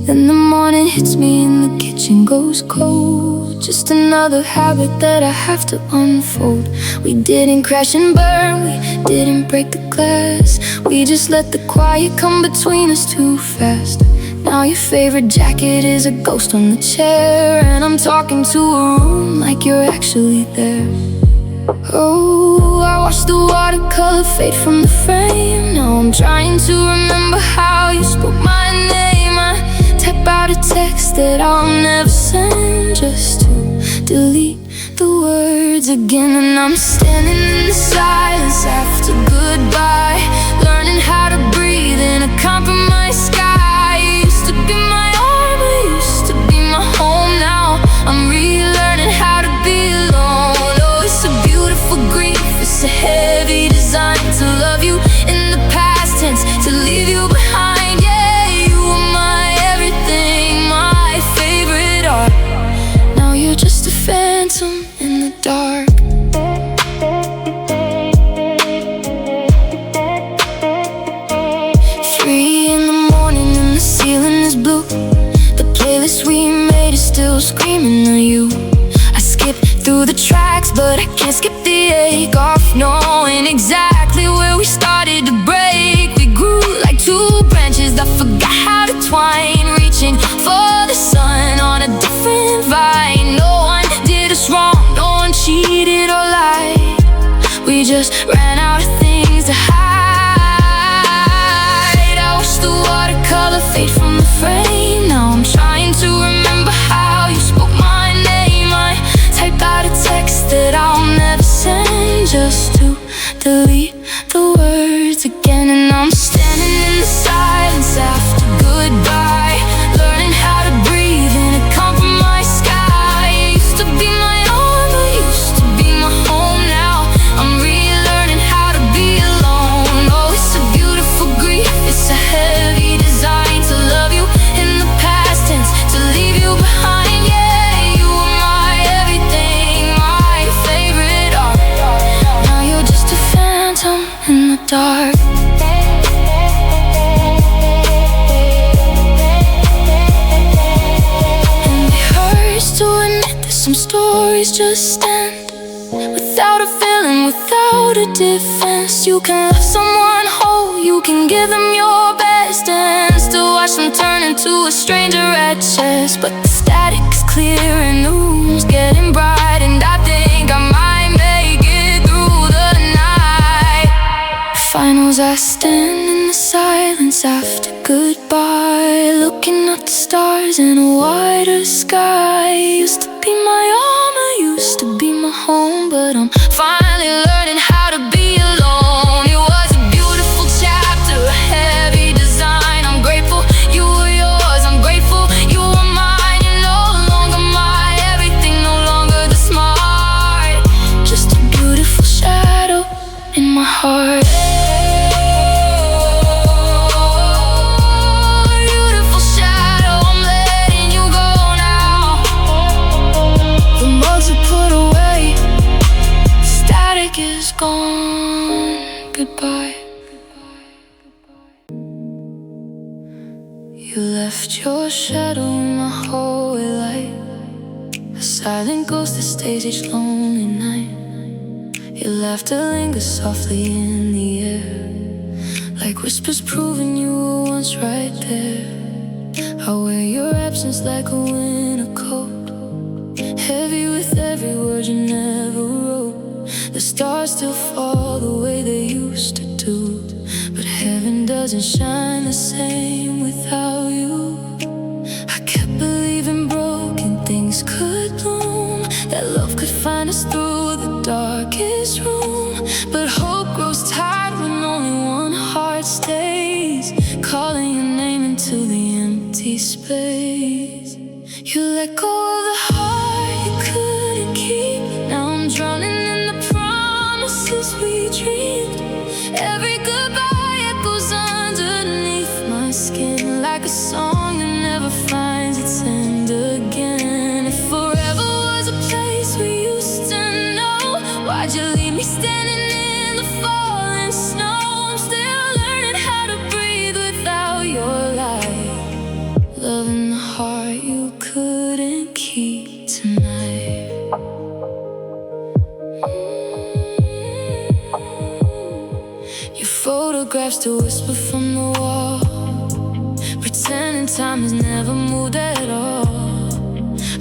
Then the morning hits me and the kitchen goes cold. Just another habit that I have to unfold. We didn't crash and burn, we didn't break the glass. We just let the quiet come between us too fast. Now your favorite jacket is a ghost on the chair, and I'm talking to a room like you're actually there. Oh, I watched the watercolor fade from the frame. Now I'm trying to remember how you spoke my name. I type out a text that I'll never send, just to delete the words again. And I'm standing in the silence after goodbye, learning how to breathe in a compromised sky. You used to be my armor, used to be my home. Now I'm relearning how to be alone. Oh, it's a beautiful grief, it's a heavy design to love you in the past tense, to leave you behind. Yeah, you were my everything, my favorite art. Now you're just a phantom in the dark. 3 in the morning and the ceiling is blue. The playlist we made is still screaming at you. I skip through the tracks, but I can't skip the ache off knowing exactly where we started to break. We grew like 2 branches that forgot how to twine, reaching for the sun on a different vine. No one did us wrong, no one cheated or lied. We just ran out of things to hide. I watched the watercolor fade from the frame. Now I'm trying to remember how you spoke my name. I type out a text that I'll never send, just to delete the words again. And I'm standing in the silence after goodbye, learning how to breathe in a compromised sky. You used to be my armor, used to be my home. Now I'm relearning how to be alone. Oh, it's a beautiful grief, it's a heavy design to love you in the past tense, to leave you behind. Yeah, you were my everything, my favorite art. Now you're just a phantom in the dark. And it hurts to admit that some stories just end without a feeling, without a defense. You can love someone whole, you can give them your best, and still watch them turn into a stranger at chess. But the static's clear and the room's getting bright, and I think I might make it through the night. Finals, I stand in the silence after goodbye, looking at the stars in a wider sky. Used to be my armor, used to be my home, but I'm finally learning how to be alone. It was a beautiful chapter, a heavy design. I'm grateful you were yours, I'm grateful you were mine. You're no longer my everything, no longer the smart, just a beautiful shadow in my heart. Beautiful shadow, I'm letting you go now. The mugs are put away, static is gone, goodbye. You left your shadow in my hallway light, a silent ghost that stays each lonely night. Your laughter lingers softly in the air, like whispers proving you were once right there. I wear your absence like a winter coat, heavy with every word you never wrote. The stars still fall the way they used to do, but heaven doesn't shine the same without you. I kept believing broken things could bloom, that love could find us through the darkest room. But hope grows tired when only one heart stays, calling your name into the empty space. You let go of the heart you couldn't keep. Now I'm drowning in the promises we dreamed. Every goodbye echoes underneath my skin, like a song that never finds its end again. If forever was a place we used to know, why'd you leave me standing in photographs to whisper from the wall, pretending time has never moved at all.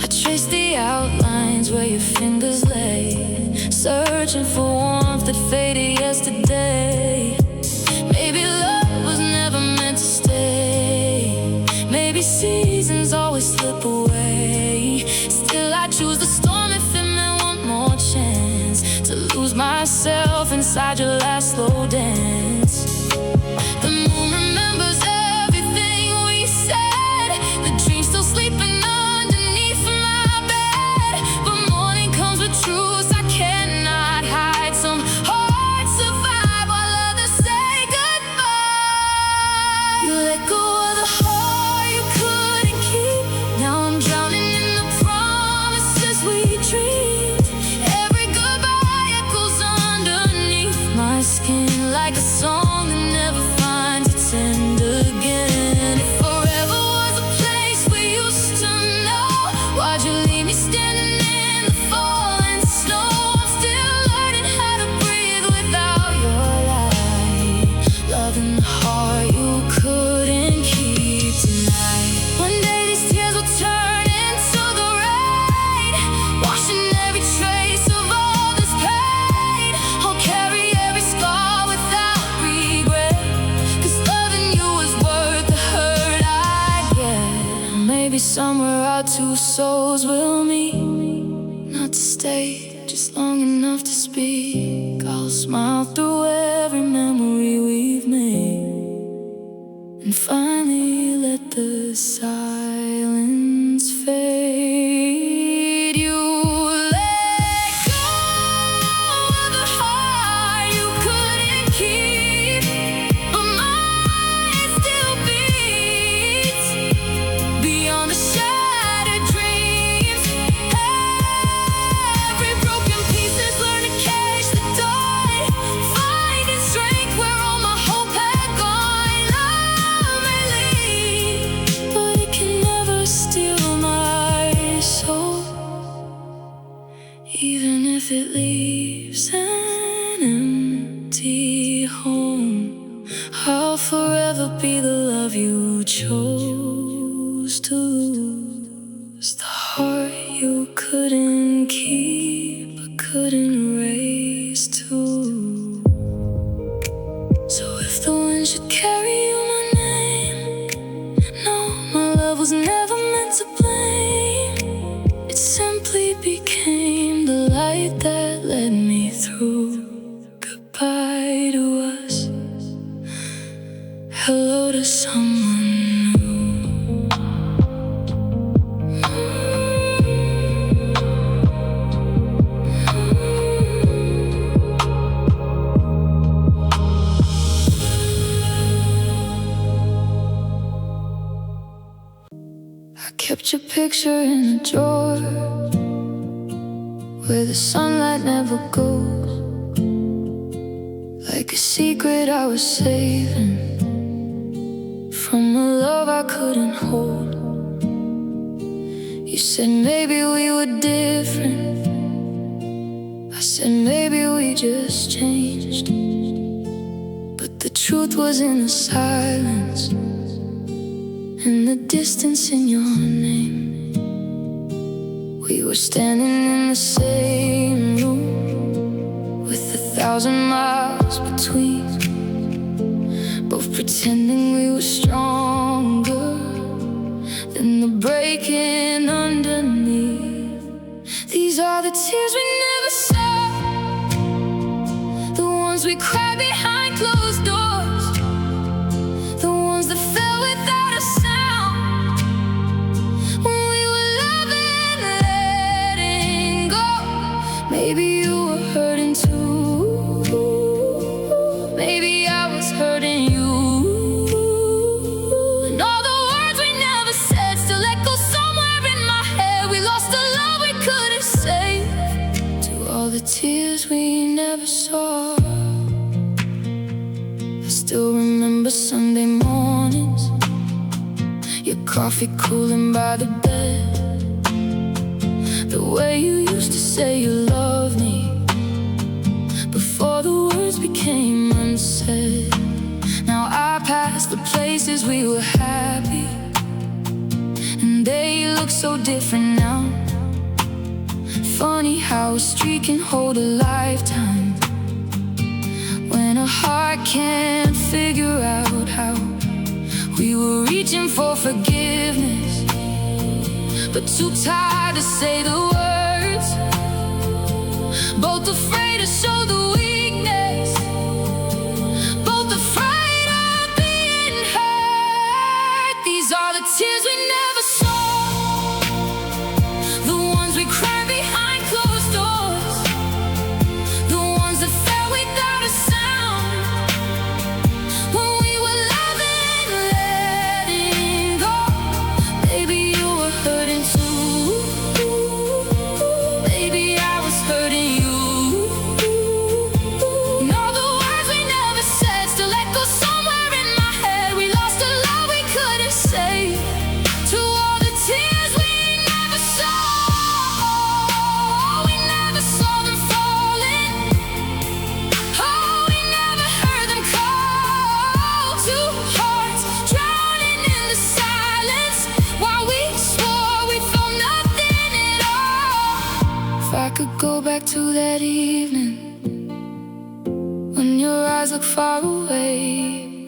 I trace the outlines where your fingers lay, searching for warmth that faded yesterday. Maybe love was never meant to stay. Maybe seasons always slip away. Still I choose the storm if it meant one more chance to lose myself inside your last slow dance. The moon remembers everything we said. The dream's still sleeping underneath my bed. But morning comes with truths I cannot hide. Some hearts survive while others say goodbye. You let go of the heart you couldn't keep. Now I'm drowning in the promises we dreamed. Every goodbye echoes underneath my skin, like a song that never finds its end again. If forever was a place we used to know, why'd you leave me standing in the falling snow? I'm still learning how to breathe without your light. Loving the heart you couldn't keep tonight. One day these tears will turn into the rain, washing every trace of all this pain. I'll carry every scar without regret, 'cause loving you is worth the hurt I get. Maybe somewhere our two souls will meet, not to stay, just long enough to speak. I'll smile through every memory we've made, and finally let the silence fade. You let go of the heart you couldn't keep, but mine still beats beyond the shattered dreams. Every broken piece is learned to catch the tide, finding strength where all my hope had gone. Love may leave, but it can never steal my soul, even if it leaves an empty home. I'll forever be the love you chose to lose, the heart you couldn't keep but couldn't raise too. So if the wind should carry you my name, no, my love was never meant to blame. It simply became the light that led me through. Goodbye to us, hello to someone new. I kept your picture in a drawer where the sunlight never goes, like a secret I was saving from a love I couldn't hold. You said maybe we were different, I said maybe we just changed, but the truth was in the silence, in the distance in your name. We were standing in the same room with 1,000 miles between, both pretending we were stronger than the breaking underneath. These are the tears we never saw, the ones we cried behind closed doors, the ones that fell without a sound when we were loving, letting go. Maybe you were hurting too, maybe I was hurting you, and all the words we never said still echo somewhere in my head. We lost the love we couldn't save, to all the tears we never saw. I still remember Sunday mornings, your coffee cooling by the bed, the way you used to say you loved me before the words became unsaid. days we were happy, and they look so different now. Funny how a street can hold a lifetime, when a heart can't figure out how. We were reaching for forgiveness, but too tired to say the words. Both afraid to show the weakness, both afraid of being hurt. These are the tears we never saw, the ones we cried behind closed doors, the ones that fell without a sound. When we were loving, letting go, baby, you were hurting too. Baby, I was hurting you. And all the words we never said still echo somewhere in my head. We lost a love we couldn't save, to all the tears we never saw. We never saw them falling. Oh, we never heard them call. Two hearts drowning in the silence, while we swore we felt nothing at all. If I could go back to that evening, when your eyes look far away,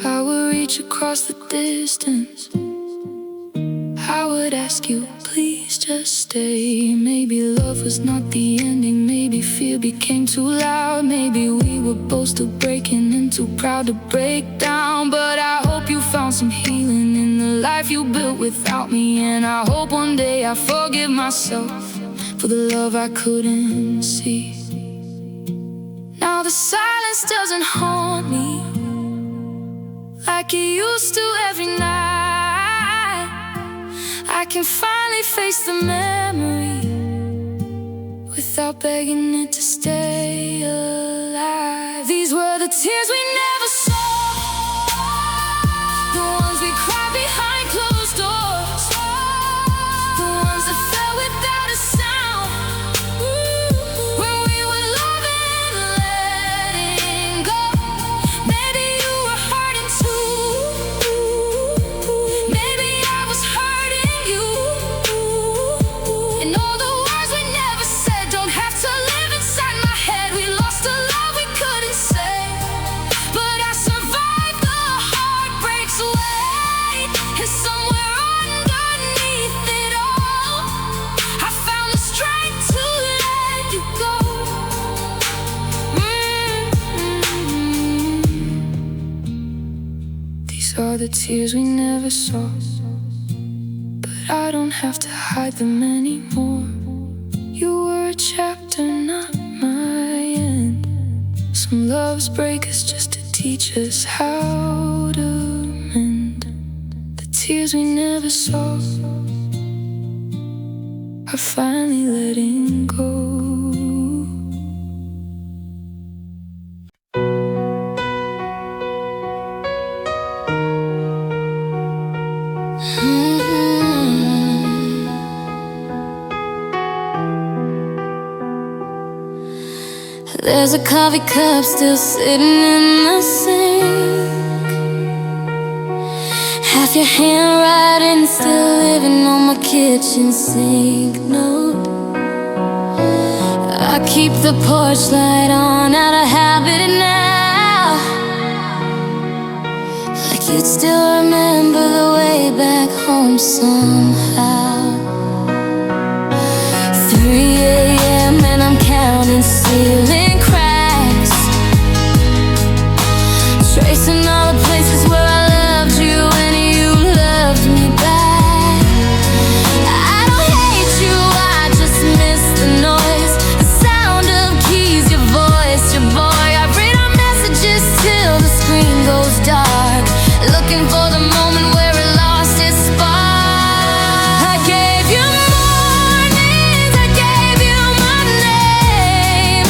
I would reach across the distance. I would ask you, please just stay. Maybe love was not the ending, maybe fear became too loud. Maybe we were both still breaking and too proud to break down. But I hope you found some healing in the life you built without me. And I hope one day I forgive myself for the love I couldn't see. Now the silence doesn't haunt me like it used to every night. I can finally face the memory without begging it to stay alive. These were the tears we never saw, the ones we cried behind closed doors, the ones that fell without a sound. When we were loving, letting go, maybe you were hurting too. Maybe I was hurting you. And all the words we never said don't have to live inside my head. We lost a love we couldn't say, but I survived the heartbreak's weight. And somewhere underneath it all, I found the strength to let you go. These are the tears we never saw, but I don't have to hide them anymore. You were a chapter, not my end. Some loves break us just to teach us how to mend. The tears we never saw are finally letting go. There's a coffee cup still sitting in the sink, half your handwriting still living on my kitchen sink note. I keep the porch light on out of habit now, like you'd still remember the way back home somehow. 3 a.m. and I'm counting ceiling cracks, tracing all the places where I loved you and you loved me back. I don't hate you, I just miss the noise, the sound of keys, your voice, your boy. I read our messages till the screen goes dark, looking for the moment where it lost its spark. I gave you mornings, I gave you my name,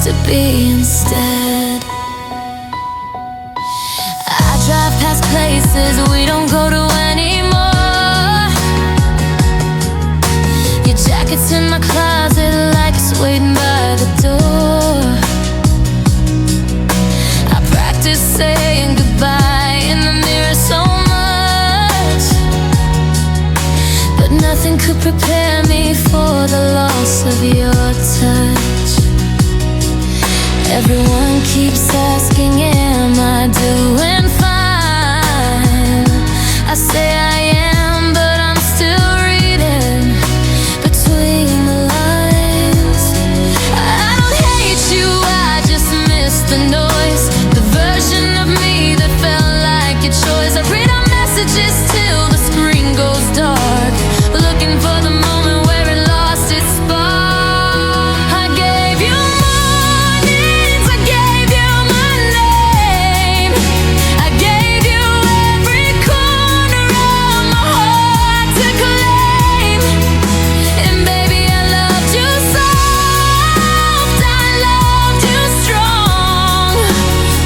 used to be instead. I drive past places we don't go to anymore. Your jacket's in my closet like it's waiting by the door. I practice saying goodbye in the mirror so much, but nothing could prepare me for the loss of your touch. Everyone keeps asking, am I doing fine? I say I am, but I'm still reading between the lines. I don't hate you, I just miss the noise, the version of me that felt like your choice. I read our messages till the screen goes dark, looking for the moment where it lost its spark. I gave you mornings, I gave you my name, I gave you every corner of my heart to claim. And baby, I loved you soft, I loved you strong,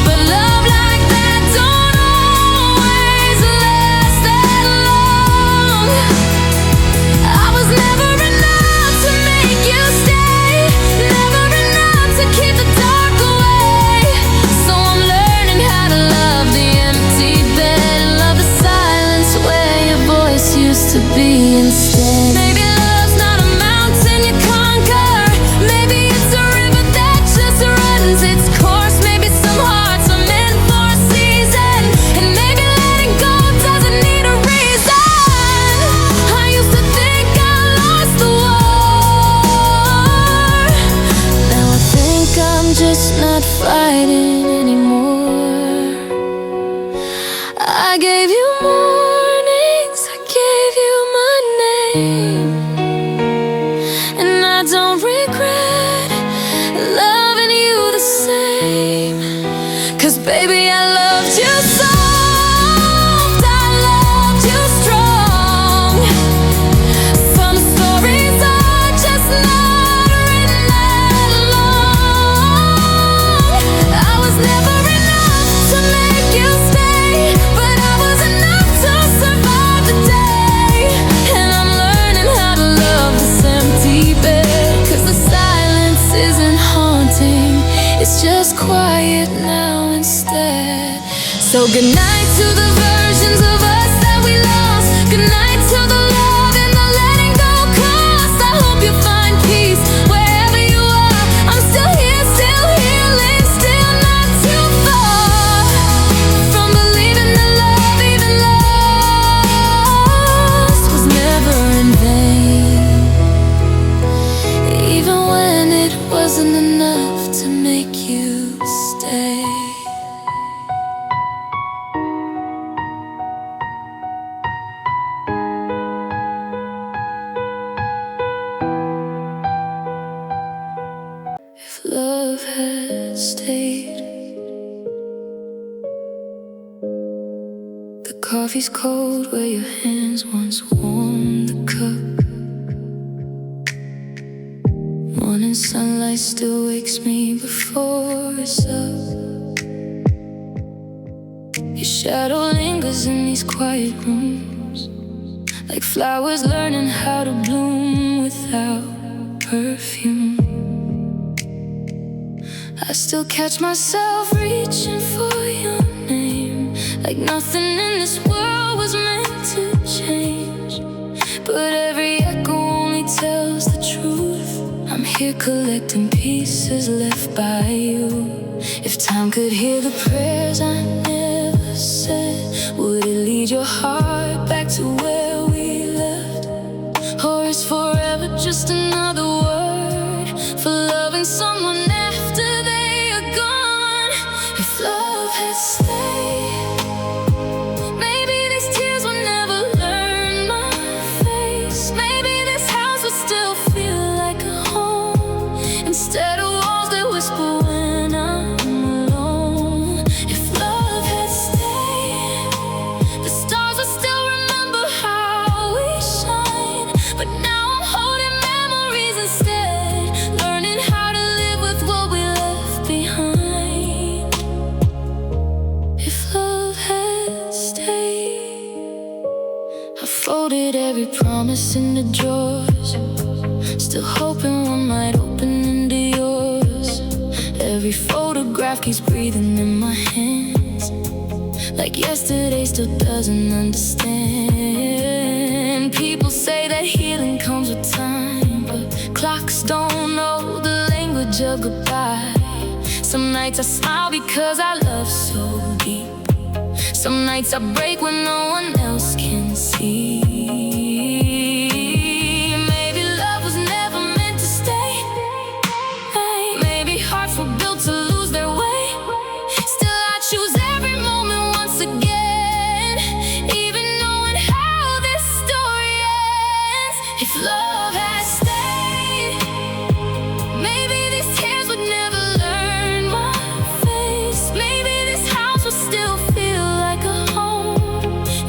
but love like that don't always last that long. I was never enough to make you stay, never enough to keep the dark away. So I'm learning how to love the empty bed, love the silence where your voice used to be instead. Maybe love's not a mountain you conquer, maybe it's a river that just runs its course. Maybe some hearts are meant for a season, and maybe letting go doesn't need a reason. I used to think I lost the war, now I think I'm just not fighting anymore. I gave you mornings, I gave you my name, and I don't regret loving you the same. 'Cause baby, I loved you soft, I loved you strong. Some stories are just not written that long. I was never enough to make you stay, but I was enough to survive the day. And I'm learning how to love this empty bed, 'cause the silence isn't haunting, it's just quiet now instead. So goodnight to the versions of us that we lost, goodnight to the love and the letting go cost. I hope you find peace wherever you are. I'm still here, still healing, still not too far from believing that love, even lost, was never in vain, even when it wasn't enough to make you stay. If love had stayed, the coffee's cold where your hands once warmed the cup. Morning sunlight still wakes me before it's up. Your shadow lingers in these quiet rooms, like flowers learning how to bloom without perfume. I still catch myself reaching for your name, like nothing in this world was meant to change. But every echo only tells the truth. I'm here collecting pieces left by you. If time could hear the prayers I never said, would it lead your heart back to where we left? Or is forever just another word for loving someone after they are gone? If love had stayed, maybe these tears would never learn my face. Maybe this house would still feel like a home, instead of walls that whisper when I'm alone. If love had stayed, the stars would still remember how we shine. But now I'm holding memories folded every promise into drawers, still hoping one might open into yours. Every photograph keeps breathing in my hands, like yesterday still doesn't understand. People say that healing comes with time, but clocks don't know the language of goodbye. Some nights I smile because I love so deep. Some nights I break when no one else can see. Maybe love was never meant to stay. Maybe hearts were built to lose their way. Still I choose every moment once again, even knowing how this story ends. If love had stayed, maybe these tears would never learn my face. Maybe this house would still feel like a home,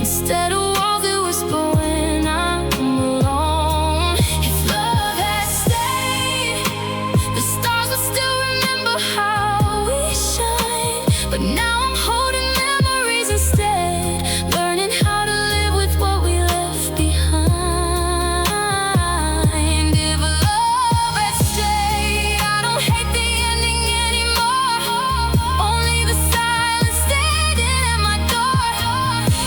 instead of walls that whisper when I'm alone. If love had stayed, the stars would still remember how we shine. But now I'm holding memories instead, learning how to live with what we left behind. If love had stayed, I don't hate the ending anymore, only the silence standing at my door.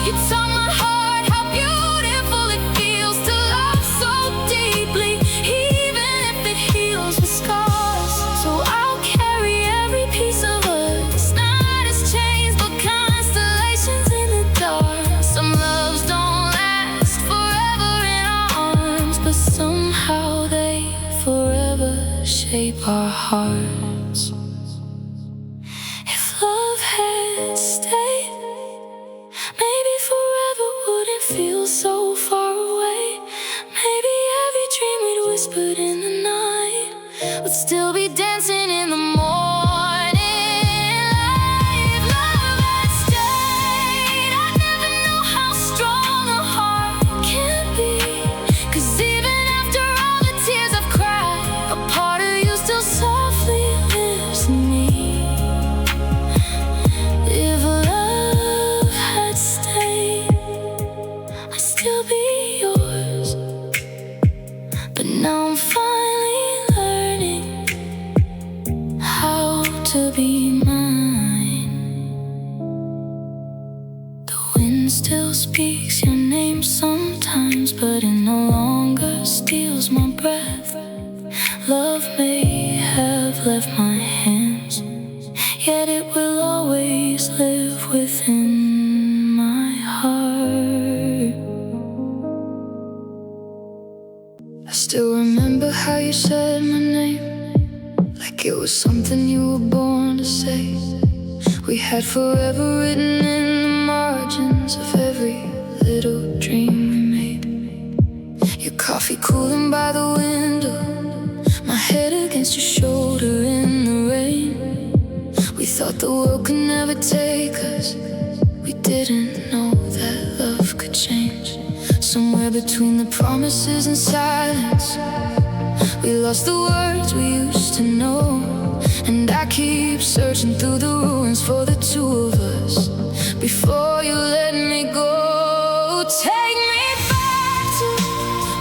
You taught my heart how beautiful it feels to love so deeply, even if it heals with scars. So I'll carry every piece of us, not as chains but constellations in the dark. Some loves don't last forever in our arms, but somehow they forever shape our hearts. If love had stayed, maybe forever wouldn't feel so far away. Maybe every dream we'd whispered in the night would still be dancing in the morning light. If love had stayed, I'd never know how strong a heart can be. 'Cause even after all the tears I've cried, a part of you still softly lives in me. If love had stayed, I'd still be yours. But now I'm finally learning how to be mine. The wind still speaks your name sometimes, but it no longer steals my breath. Love may have left my hands, yet it will always live within my heart. I still remember how you said my name, like it was something you were born to say. We had forever written in the margins of every little dream we made. Your coffee cooling by the window, my head against your shoulder in the rain. We thought the world could never take us, we didn't know that love could change. Somewhere between the promises and silence, we lost the words we used to know. And I keep searching through the ruins for the two of us before you let me go. Take me back to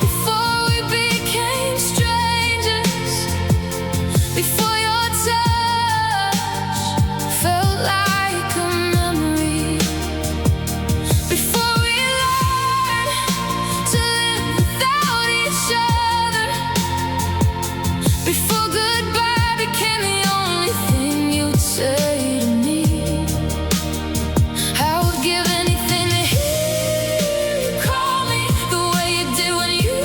before we became strangers, before your touch felt like a memory, before we learned to live without each other, before goodbye became the only thing you'd say to me. I would give anything to hear you call me the way you did when you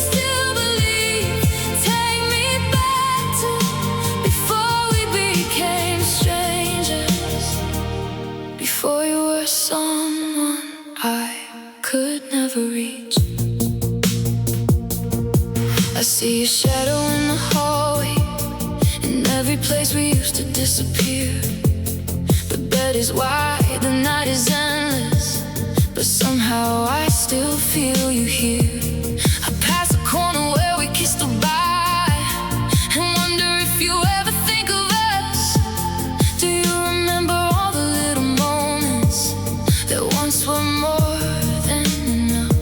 still believe. Take me back to before we became strangers, before you were someone I could never reach. I see your shadow in the hallway, in every place we used to disappear. The bed is wide, the night is endless, but somehow I still feel you here. I pass the corner where we kissed goodbye, and wonder if you ever think of us. Do you remember all the little moments that once were more than enough?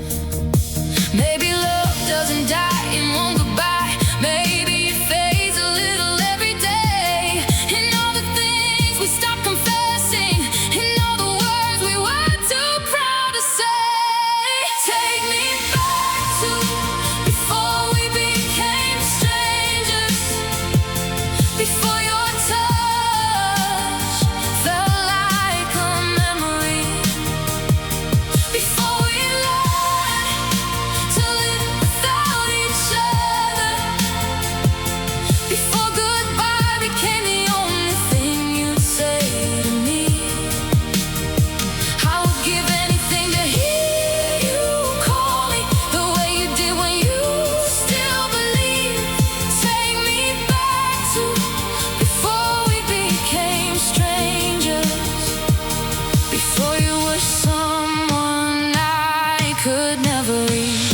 memories.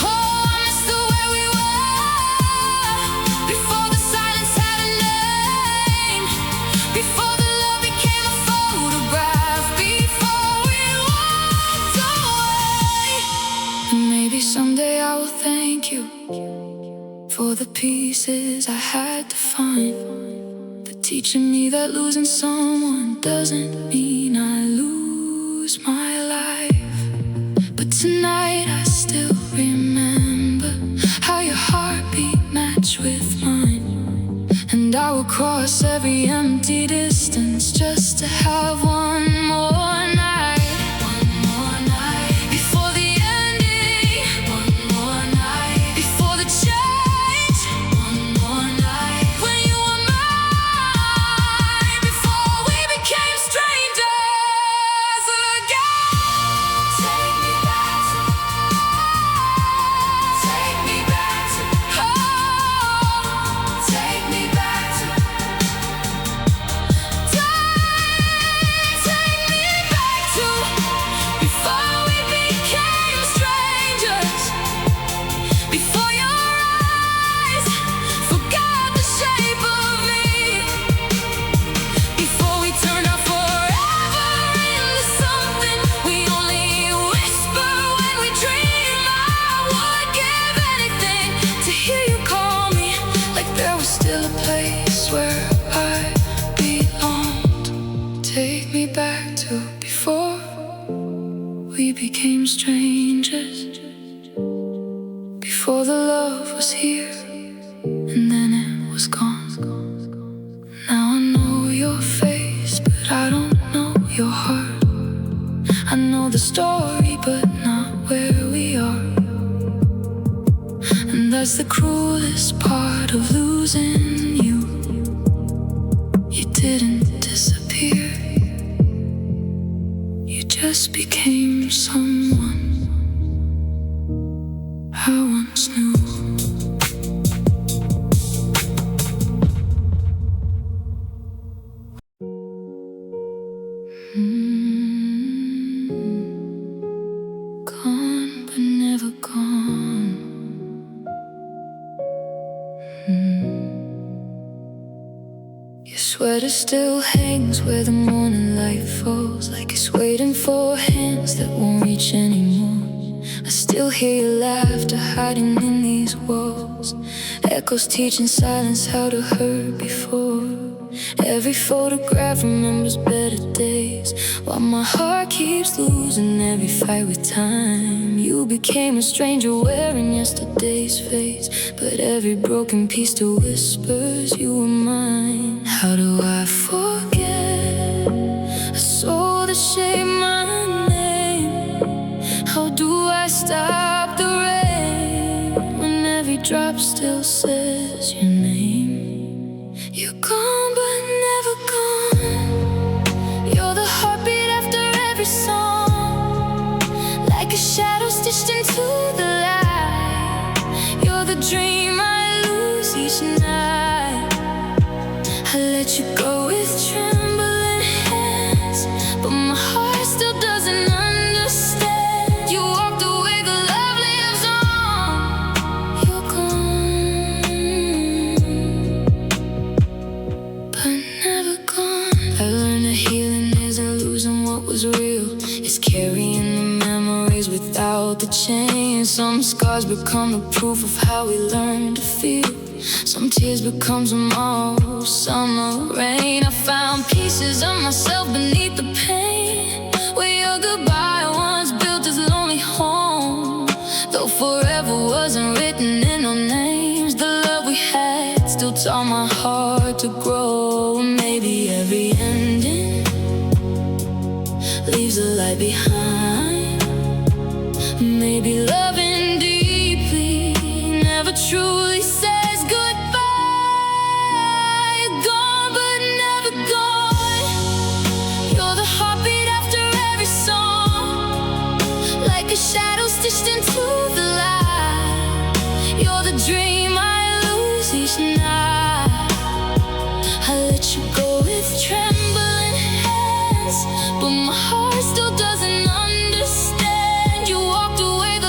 Oh, I miss the way we were before the silence had a name, before the love became a photograph, before we walked away. And maybe someday I will thank you for the pieces I had to find, for teaching me that losing someone doesn't mean I lose my life. But tonight I still remember how your heartbeat matched with mine, and I will cross every empty distance just to have one more night. One more night before the ending. One more night before the change. One more night when you were mine, before we became strangers again. Take me back to, take me back to, oh, take me back to, take me back to before we became strangers, before your eyes forgot the shape of me, before we turned our forever into something we only whisper when we dream. I would give anything to hear you call me, like there was still a place where I belonged. Take me back to before we became strangers, before the love was here and then it was gone. Now I know your face, but I don't know your heart. I know the story, but not where we are. And that's the cruelest part of losing you. You didn't disappear, you just became someone I once knew. Gone but never gone. Your sweater still hangs where the morning light falls, like it's waiting for hands that won't reach anymore. I still hear your laughter hiding in these walls, echoes teaching silence how to hurt before. Every photograph remembers better days, while my heart keeps losing every fight with time. You became a stranger wearing yesterday's face, but every broken piece still whispers you were mine. How do I forget a soul that shaped my name? How do I stop the rain when every drop still says your name? You're gone but never gone. You're the heartbeat after every song, like a shadow stitched into the light. You're the dream I lose each night. I let you go with trembling hands, but my heart still doesn't understand. You walked away, the love lives on. You're gone, but never gone. I learned that healing isn't losing what was real, it's carrying the memories without the change. Some scars become the proof of how we learn to feel. Some tears become tomorrow, summer rain. I found pieces of myself beneath the pain, where your goodbye once built this lonely home. Though forever wasn't written in our names, the love we had still taught my heart to grow. Maybe every ending leaves a light behind. Maybe loving deeply never truly says goodbye. You're gone but never gone. You're the heartbeat after every song, like a shadow stitched into the light. You're the dream I lose each night. I let you go with trembling hands, but my heart still doesn't understand. You walked away,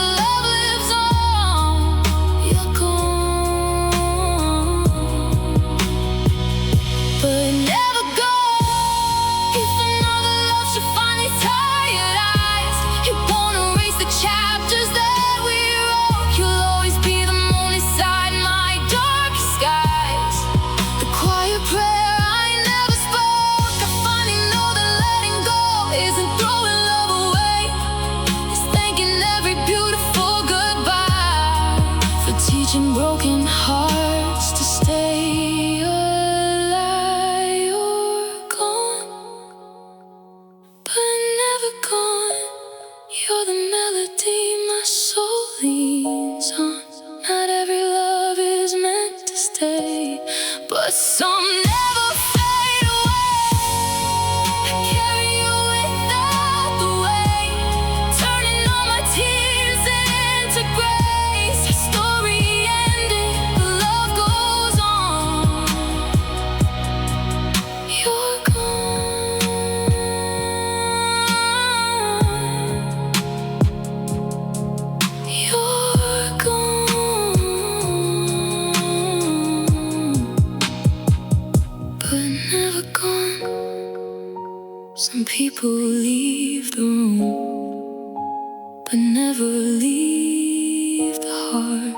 leave the heart.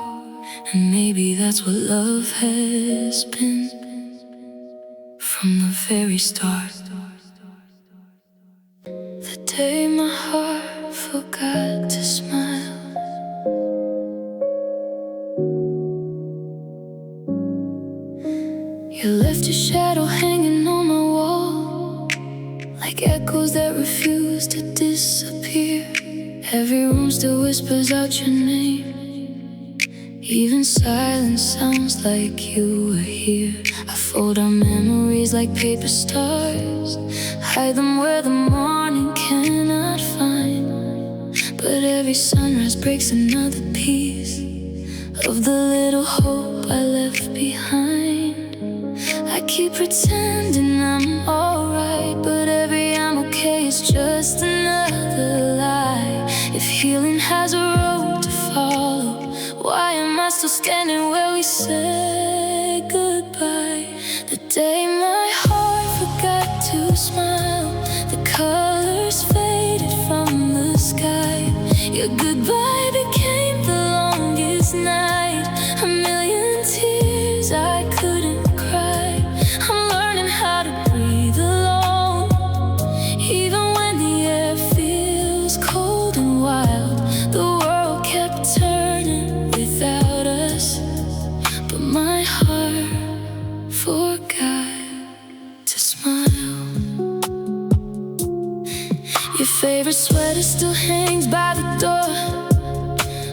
And maybe that's what love has been from the very start. The day my heart forgot to smile. You left your shadow hanging on my wall, like echoes that refuse to disappear. Every room still whispers out your name. Even silence sounds like you were here. I fold our memories like paper stars, hide them where the morning cannot find. But every sunrise breaks another piece of the little hope I left behind. I keep pretending I'm alright, but every I'm okay is just another lie. If healing has a road to follow, why am I still standing where we said goodbye? The day my heart forgot to smile, the colors faded from the sky. Your goodbye became the longest night. A million tears I couldn't cry. I'm learning how to breathe alone, even when the air feels cold and wild. The world kept turning without us, but my heart forgot to smile. Your favorite sweater still hangs by the door,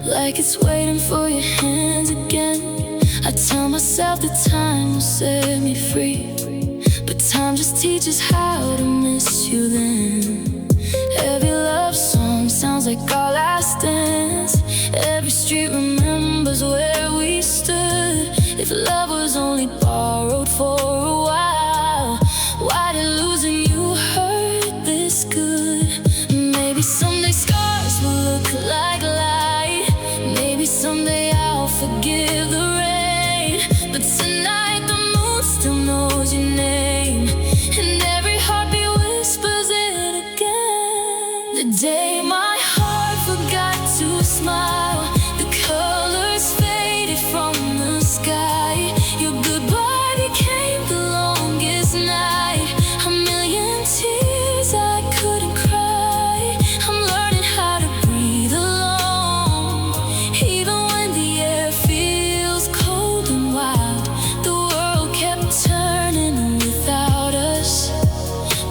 like it's waiting for your hands again. I tell myself that time will set me free, but time just teaches how to miss you then. Every love song sounds like our last dance. Every street remembers where we stood. If love was only borrowed for a while, why did losing you hurt this good? Maybe someday scars will look like light. Maybe someday I'll forgive the rain. But tonight the moon still knows your name, and every heartbeat whispers it again. The day my heart forgot to smile, the colors faded from the sky. Your goodbye became the longest night. A million tears I couldn't cry. I'm learning how to breathe alone, even when the air feels cold and wild. The world kept turning without us,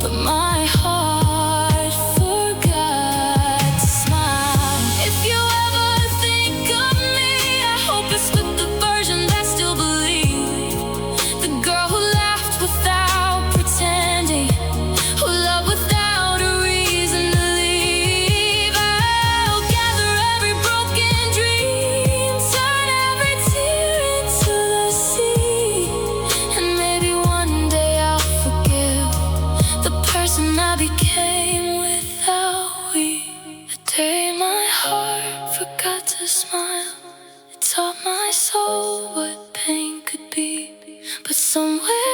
but my heart forgot to smile. If you ever think of me, I hope it's with the version that still believes. The girl who laughed without pretending, who loved without a reason to leave. I'll gather every broken dream, turn every tear into the sea, and maybe one day I'll forgive the person I became without we. The day my heart forgot to smile, it taught my soul what pain could be. But somewhere